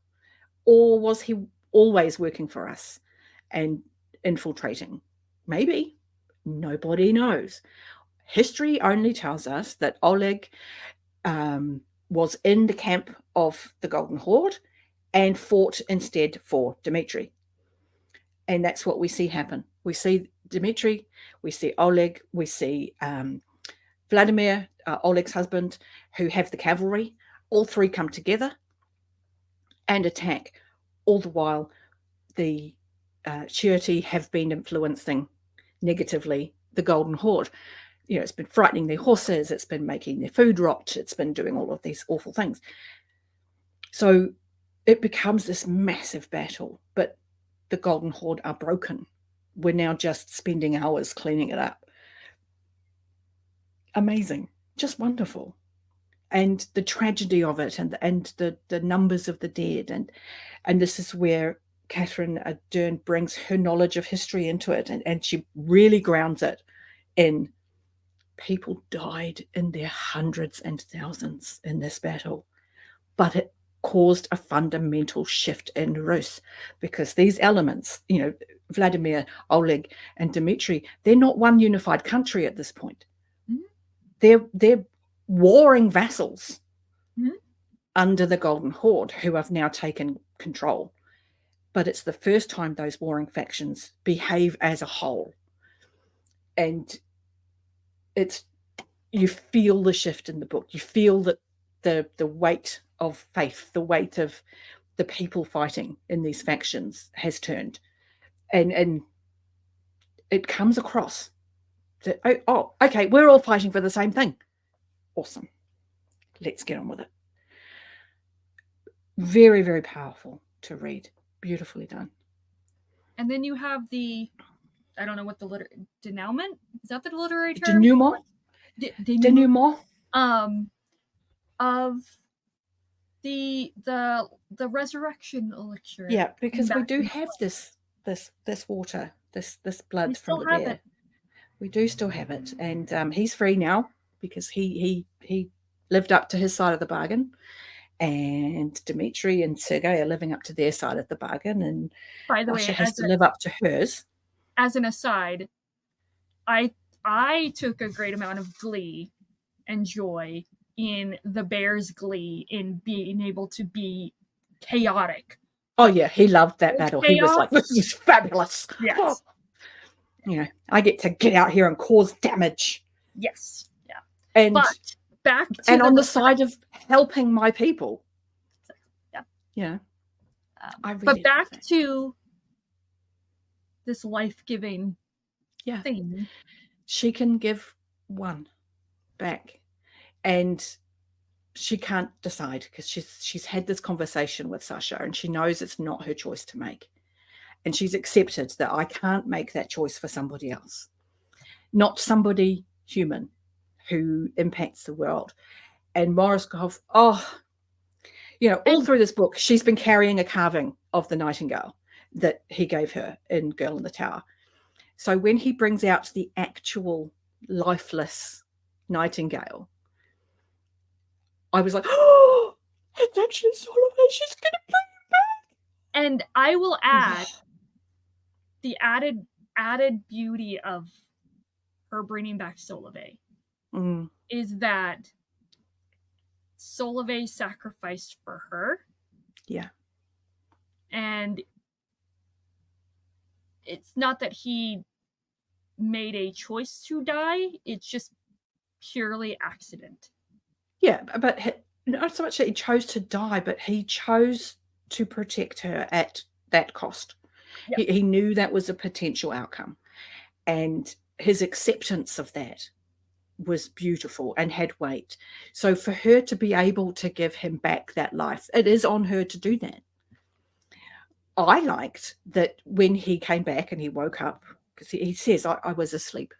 Or was he always working for us and infiltrating? Maybe. Nobody knows. History only tells us that Oleg was in the camp of the Golden Horde and fought instead for Dimitri. And that's what we see happen. We see Dimitri, we see Oleg, we see Vladimir, Oleg's husband, who have the cavalry. All three come together and attack. All the while, the Chioti have been influencing negatively the Golden Horde. It's been frightening their horses, it's been making their food rot, it's been doing all of these awful things. So it becomes this massive battle, but the Golden Horde are broken. We're now just spending hours cleaning it up. Amazing, just wonderful. And the tragedy of it, and the numbers of the dead, and this is where Katherine Arden brings her knowledge of history into it, and she really grounds it in people died in their hundreds and thousands in this battle, but it caused a fundamental shift in Rus, because these elements, Vladimir, Oleg, and Dimitri, they're not one unified country at this point. Mm-hmm. They're warring vassals under the Golden Horde who have now taken control. But it's the first time those warring factions behave as a whole. And you feel the shift in the book. You feel that the weight of faith, the weight of the people fighting in these factions has turned. And it comes across that, oh, okay, we're all fighting for the same thing. Awesome. Let's get on with it. Very, very powerful to read. Beautifully done. And then you have the, I don't know what the denouement, is that the literary term? Denouement. Denouement. Of the resurrection elixir. Yeah, because we do have this water, this blood from the bear. We do still have it, and he's free now because he lived up to his side of the bargain, and Dimitri and Sergei are living up to their side of the bargain, and by the way, has to live up to hers. As an aside, I took a great amount of glee and joy in the bear's glee in being able to be chaotic. Oh yeah, he loved that battle. Chaos. He was like, "This is fabulous." Yes. You know, I get to get out here and cause damage. Yes. Yeah. And but back to and on the side of helping my people. Yeah. Yeah. But back to this life-giving thing. She can give one back, and she can't decide because she's had this conversation with Sasha, and she knows it's not her choice to make. And she's accepted that I can't make that choice for somebody else, not somebody human who impacts the world. And Moroskov, all through this book, she's been carrying a carving of the nightingale that he gave her in Girl in the Tower. So when he brings out the actual lifeless nightingale, I was like, oh, it's actually Solovey. She's going to bring him back. And I will add the added beauty of her bringing back Solovey is that Solovey sacrificed for her. Yeah. And it's not that he made a choice to die, it's just purely accident. Yeah, but not so much that he chose to die, but he chose to protect her at that cost. Yep. He knew that was a potential outcome, and his acceptance of that was beautiful and had weight. So for her to be able to give him back that life, it is on her to do that. I liked that when he came back and he woke up, because he says, I was asleep.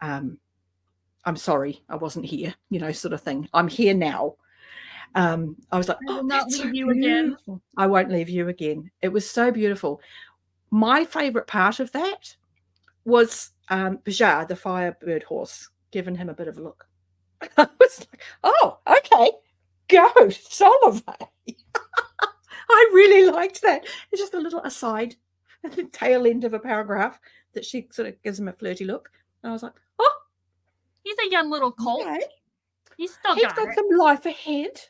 I'm sorry, I wasn't here, sort of thing. I'm here now. I was like, I will not leave you again. I won't leave you again. It was so beautiful. My favorite part of that was Bajar, the firebird horse, giving him a bit of a look. I was like, oh, okay, go, Solovey. I really liked that. It's just a little aside at the tail end of a paragraph that she sort of gives him a flirty look. And I was like, oh. He's a young little colt. Okay. He's got some life ahead.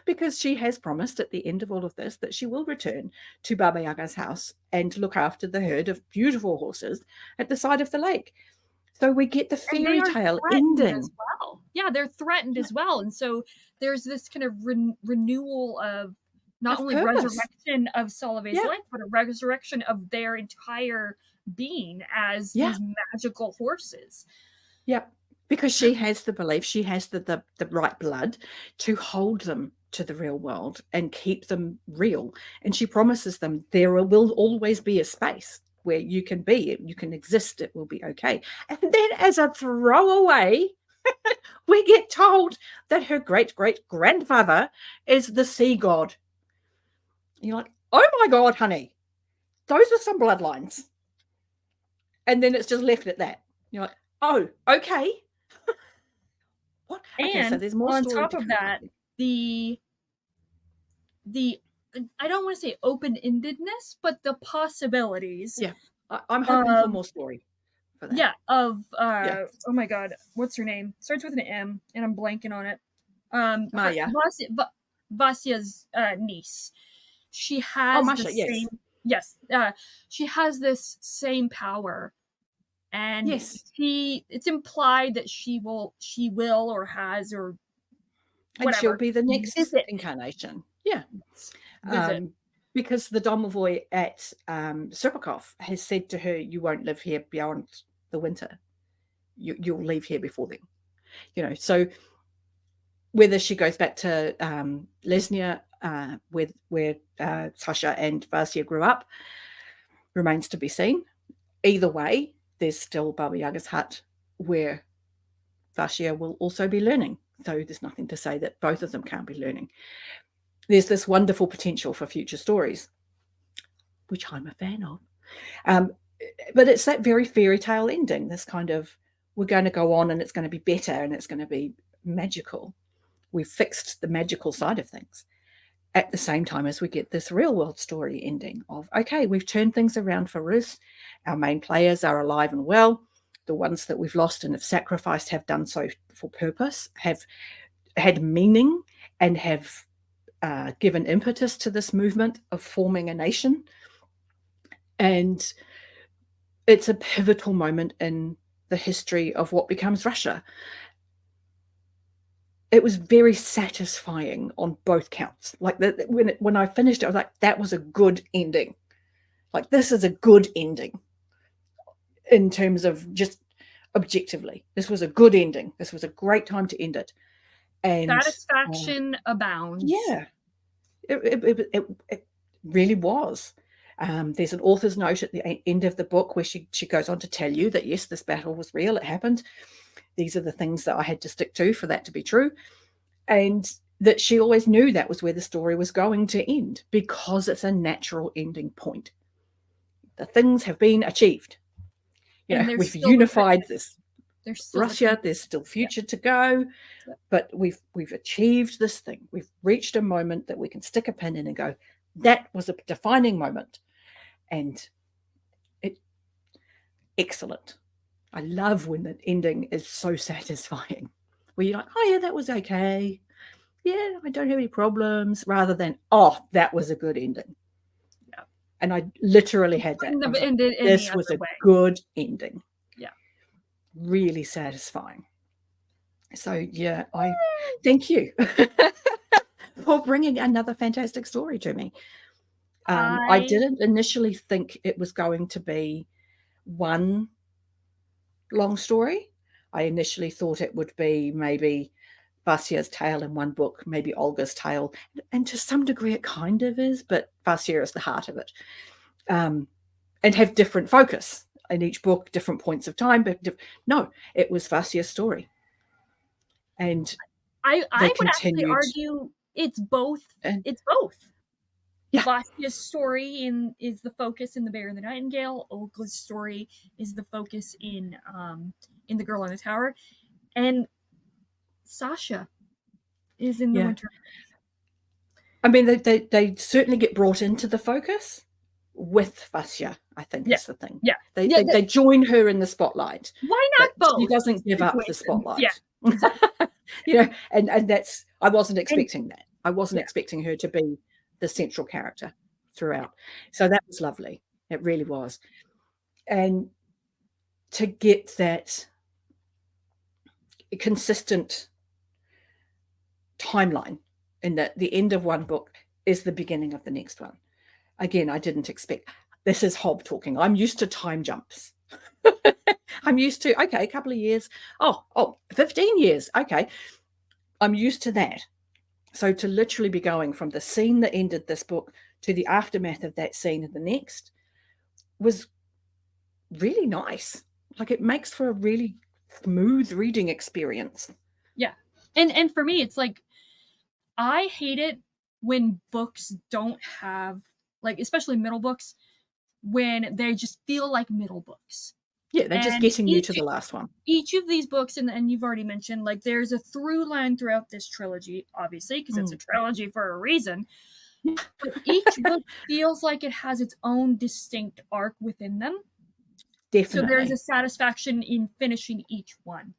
Because she has promised at the end of all of this that she will return to Baba Yaga's house and look after the herd of beautiful horses at the side of the lake. So we get the fairy tale ending. As well. Yeah, they're threatened as well. And so there's this kind of renewal of not only resurrection of Solovey's life, but a resurrection of their entire being as these magical horses. Yeah. Because she has the belief, she has the right blood to hold them to the real world and keep them real. And she promises them there will always be a space where you can be, you can exist, it will be okay. And then as a throwaway, we get told that her great-great-grandfather is the sea god. And you're like, oh my God, honey, those are some bloodlines. And then it's just left at that. You're like, oh, okay. What? Okay, and so there's more on top of that, the I don't want to say open-endedness, but the possibilities. Yeah, I'm hoping for more story for that. Yeah, oh my God, what's her name? Starts with an M, and I'm blanking on it. Maya. Vasya's niece. She has Masha, she has this same power. And yes, it's implied that she will or has or whatever. And she'll be the next incarnation. Yeah. Because the domovoi at Serpukov has said to her, you won't live here beyond the winter. You'll leave here before then. So whether she goes back to Lesnia, where Sasha and Vasya grew up, remains to be seen. Either way, there's still Baba Yaga's hut where Vasya will also be learning. So there's nothing to say that both of them can't be learning. There's this wonderful potential for future stories, which I'm a fan of. But it's that very fairy tale ending, this kind of, we're going to go on and it's going to be better and it's going to be magical. We've fixed the magical side of things at the same time as we get this real world story ending of, okay, we've turned things around for Ruth. Our main players are alive and well. The ones that we've lost and have sacrificed have done so for purpose, have had meaning, and have given impetus to this movement of forming a nation. And it's a pivotal moment in the history of what becomes Russia. It was very satisfying on both counts. Like when I finished it, I was like, that was a good ending. Like, this is a good ending in terms of just objectively. This was a good ending. This was a great time to end it. And satisfaction abounds. Yeah, it really was. There's an author's note at the end of the book where she goes on to tell you that, yes, this battle was real. It happened. These are the things that I had to stick to for that to be true. And that she always knew that was where the story was going to end, because it's a natural ending point. The things have been achieved. You know, we've unified this Russia. There's still future to go, but we've achieved this thing. We've reached a moment that we can stick a pin in and go, that was a defining moment. And excellent. I love when the ending is so satisfying, where you're like, oh yeah, that was okay. Yeah, I don't have any problems, rather than, oh, that was a good ending. Yeah. And I literally had that. This was a good ending. Yeah. Really satisfying. So yeah, I thank you for bringing another fantastic story to me. I didn't initially think it was going to be one long story. I initially thought it would be maybe Vasya's tale in one book, maybe Olga's tale, and to some degree it kind of is, but Vasya is the heart of it, and have different focus in each book, different points of time. But no, it was Vasya's story, and I would actually argue it's both. It's both. Yeah. Vasya's story is the focus in The Bear and the Nightingale. Olga's story is the focus in The Girl in the Tower, and Sasha is in The Winter. I mean, they certainly get brought into the focus with Vasya, I think is the thing. Yeah. They join her in the spotlight. Why not both? She doesn't give up the spotlight. Yeah. Exactly. You know, and that's, I wasn't expecting that. I wasn't expecting her to be the central character throughout. So that was lovely. It really was. And to get that consistent timeline in that the end of one book is the beginning of the next one. Again, I didn't expect. This is Hob talking. I'm used to time jumps. I'm used to, okay, a couple of years. Oh, 15 years. Okay. I'm used to that. So to literally be going from the scene that ended this book to the aftermath of that scene in the next was really nice. Like, it makes for a really smooth reading experience. Yeah. And for me, it's like, I hate it when books don't have, like, especially middle books, when they just feel like middle books. Yeah, they're just getting you to the last one. Each of these books, and you've already mentioned, like, there's a through line throughout this trilogy, obviously, because it's a trilogy for a reason. But each book feels like it has its own distinct arc within them. Definitely. So there's a satisfaction in finishing each one.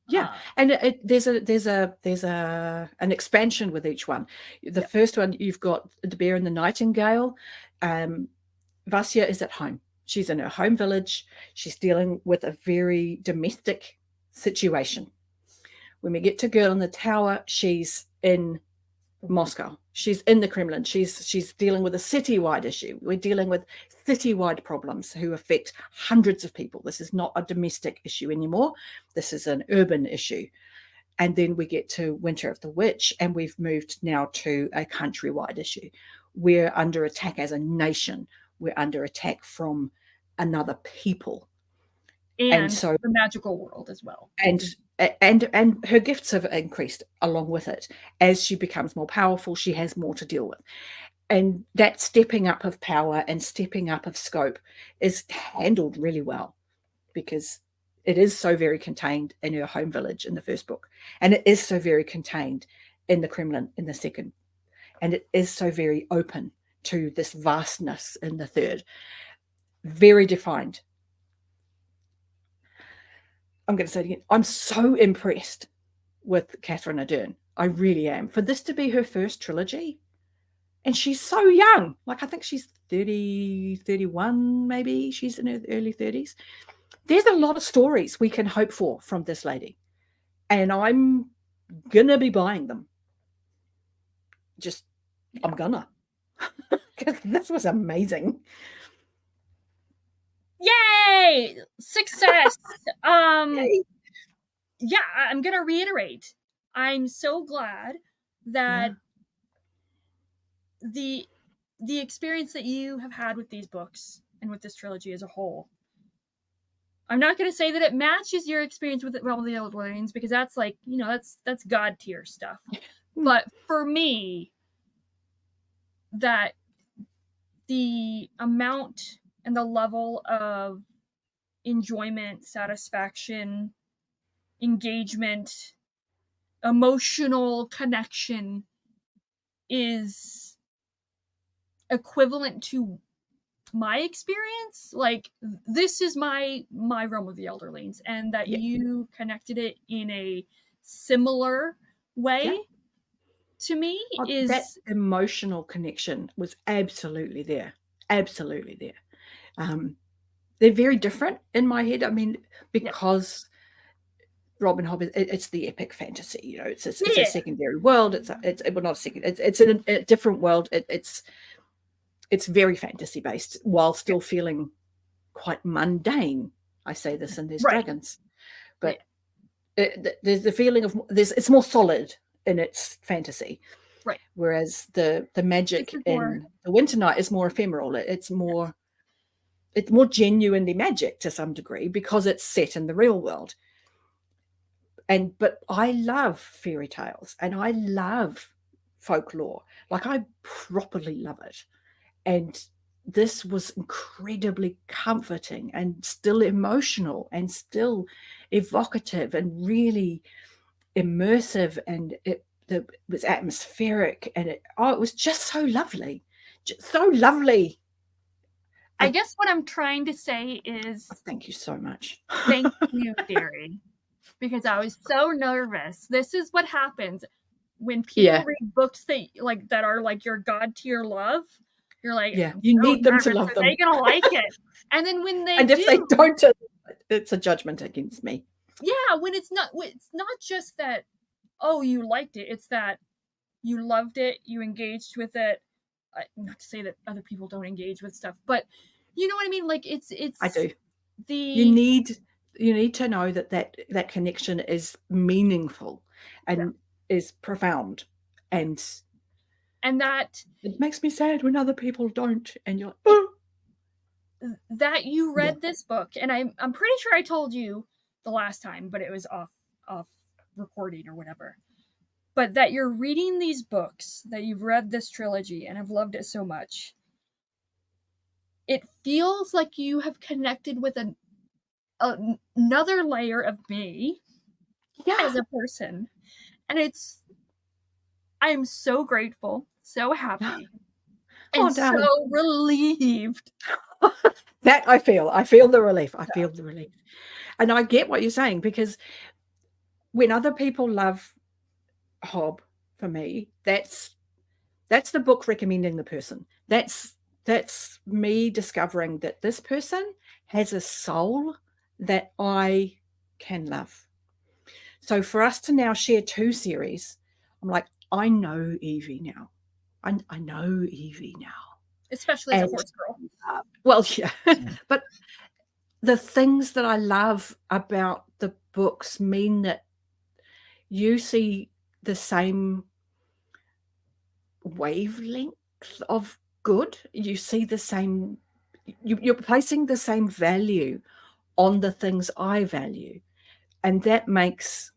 Yeah, and there's an expansion with each one. The first one, you've got The Bear and the Nightingale. Vasya is at home. She's in her home village. She's dealing with a very domestic situation. When we get to Girl in the Tower, she's in Moscow. She's in the Kremlin. She's dealing with a citywide issue. We're dealing with citywide problems who affect hundreds of people. This is not a domestic issue anymore. This is an urban issue. And then we get to Winter of the Witch, and we've moved now to a countrywide issue. We're under attack as a nation. we're under attack from another people. And so the magical world as well. And her gifts have increased along with it. As she becomes more powerful, she has more to deal with. And that stepping up of power and stepping up of scope is handled really well, because it is so very contained in her home village in the first book, and it is so very contained in the Kremlin in the second, and it is so very open to this vastness in the third. Very defined. I'm going to say it again. I'm so impressed with Katherine Arden. I really am. For this to be her first trilogy, and she's so young. Like, I think she's 30, 31, maybe. She's in her early 30s. There's a lot of stories we can hope for from this lady. And I'm going to be buying them. I'm gonna. Because this was amazing. Yay! Success! Yay. Yeah, I'm gonna reiterate. I'm so glad that the experience that you have had with these books and with this trilogy as a whole, I'm not going to say that it matches your experience with Realm of the Elderlings, because that's like, that's God tier stuff. But for me, that the amount and the level of enjoyment, satisfaction, engagement, emotional connection is equivalent to my experience. Like, this is my Realm of the Elderlings, and that you connected it in a similar way to me is that emotional connection was absolutely there. They're very different in my head. I mean, because Robin Hobb, it's the epic fantasy, it's a secondary world. It's not a second, it's in a different world. It's very fantasy based while still feeling quite mundane. I say this, and there's dragons, but there's the feeling of it's more solid in its fantasy, right? Whereas the magic in the Winternight is more ephemeral. It's more genuinely magic to some degree, because it's set in the real world. But I love fairy tales, and I love folklore. Like, I properly love it. And this was incredibly comforting and still emotional and still evocative and really immersive, and it was atmospheric, and it was just so lovely. Just so lovely. I guess what I'm trying to say is thank you so much. Thank you, Derri, because I was so nervous. This is what happens when people read books that are like your God tier love. You're like, you need them to love them. Are they gonna like it? And then when they if they don't, it's a judgment against me. Yeah, when it's not just that, oh, you liked it. It's that you loved it, you engaged with it. Not to say that other people don't engage with stuff, but you know what I mean? Like, it's I do. You need to know that connection is meaningful and is profound, and that it makes me sad when other people don't, and you're like, oh. That you read this book, and I'm pretty sure I told you the last time, but it was off recording or whatever. But that you're reading these books, that you've read this trilogy and have loved it so much, it feels like you have connected with another layer of me as a person. And I'm so grateful, so happy, and so relieved. That I feel the relief. I feel the relief. And I get what you're saying, because when other people love Hobb, for me, that's the book recommending the person. That's me discovering that this person has a soul that I can love. So for us to now share 2 series, I'm like, I know Evie now. I know Evie now. Especially as a horse girl. Well, yeah. But the things that I love about the books mean that you see the same wavelength of good. You see the same you're placing the same value on the things I value. And that makes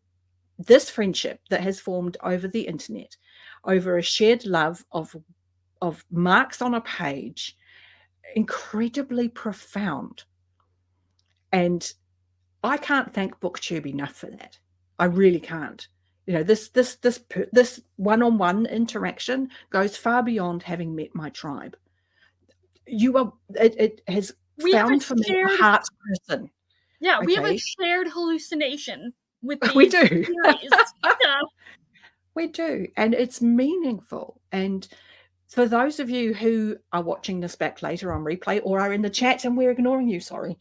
this friendship that has formed over the internet, over a shared love of marks on a page, incredibly profound. And I can't thank BookTube enough for that. I really can't. You know, this one-on-one interaction goes far beyond having met my tribe. It has found for me a heart person. Yeah, we have a Okay. shared hallucination with these We do. series. Yeah. We do. And it's meaningful. And for those of you who are watching this back later on replay or are in the chat and we're ignoring you, sorry,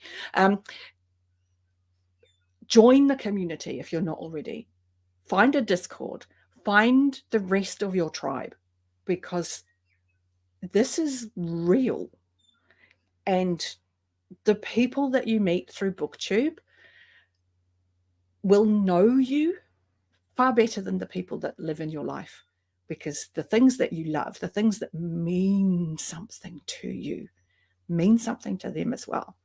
join the community if you're not already. Find a Discord. Find the rest of your tribe, because this is real. And the people that you meet through BookTube will know you far better than the people that live in your life, because the things that you love, the things that mean something to you, mean something to them as well.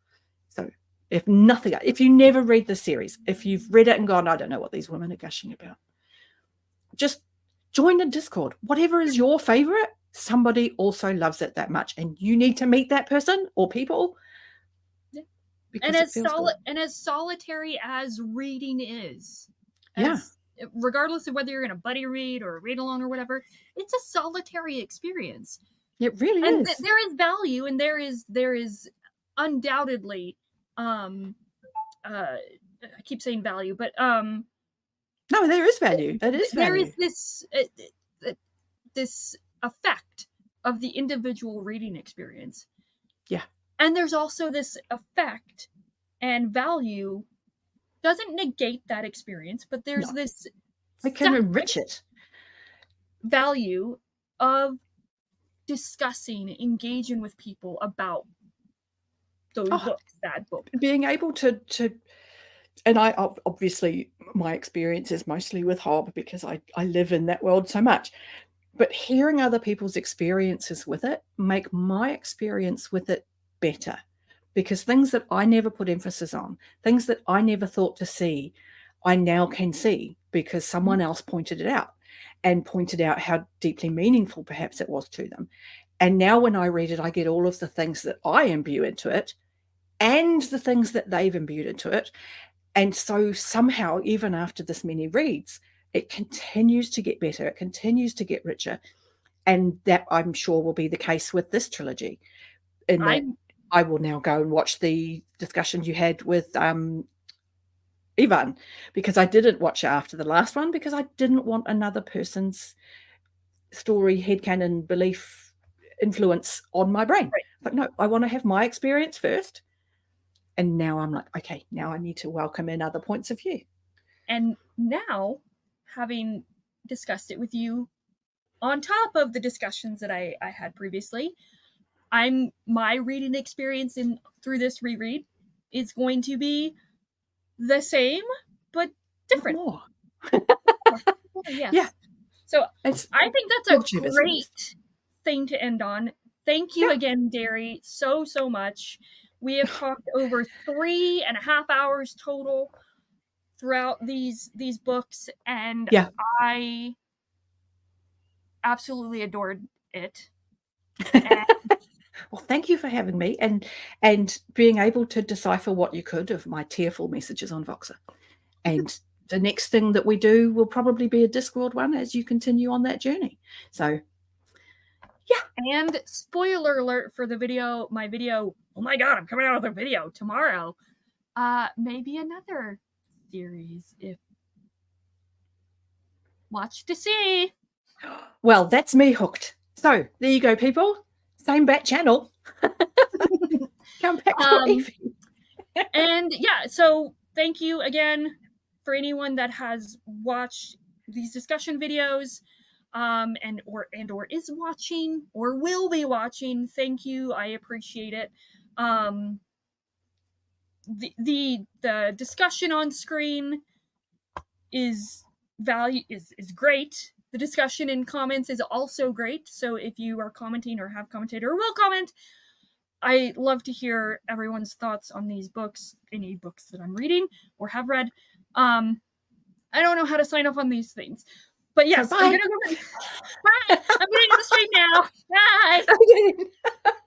So if you never read the series, if you've read it and gone, I don't know what these women are gushing about, just join a Discord. Whatever is your favorite, somebody also loves it that much, and you need to meet that person or people. Yeah. Because and as solitary as reading is, yeah, regardless of whether you're in a buddy read or a read along or whatever, it's a solitary experience. It really and is. There is value, and there is undoubtedly I keep saying value, but no, there is value. That is value. There is this effect of the individual reading experience. Yeah. And there's also this effect and value, doesn't negate that experience, but there's this it can enrich it. Value of discussing, engaging with people about those books, that book. Being able to and I obviously my experience is mostly with Hob because I live in that world so much. But hearing other people's experiences with it make my experience with it better, because things that I never put emphasis on, things that I never thought to see, I now can see because someone else pointed it out and pointed out how deeply meaningful perhaps it was to them. And now when I read it, I get all of the things that I imbue into it and the things that they've imbued into it. And so somehow, even after this many reads, it continues to get better. It continues to get richer. And that, I'm sure, will be the case with this trilogy. In that I will now go and watch the discussion you had with Evie, because I didn't watch it after the last one because I didn't want another person's story, headcanon, belief, influence on my brain. Right. But no, I want to have my experience first. And now I'm like, okay, now I need to welcome in other points of view. And now, having discussed it with you on top of the discussions that I had previously, my reading experience through this reread is going to be the same, but different. More. Yes. Yeah. So I think that's a great thing to end on. Thank you again, Derri, so much. We have talked over 3.5 hours total throughout these books, and I absolutely adored it. Well, thank you for having me and being able to decipher what you could of my tearful messages on Voxer. And the next thing that we do will probably be a Discord one as you continue on that journey. So, yeah. And spoiler alert for the video, my video, oh my God, I'm coming out with a video tomorrow. Maybe another series if watch to see. Well, that's me hooked. So there you go, people. Same bat channel. Come back to Evie. And yeah, so thank you again for anyone that has watched these discussion videos, and or is watching or will be watching. Thank you, I appreciate it. The discussion on screen is great. The discussion in comments is also great. So if you are commenting or have commented or will comment, I love to hear everyone's thoughts on these books, any books that I'm reading or have read. I don't know how to sign off on these things. But yes, So I'm bye. gonna go. Bye. I'm getting to the stream now. Bye.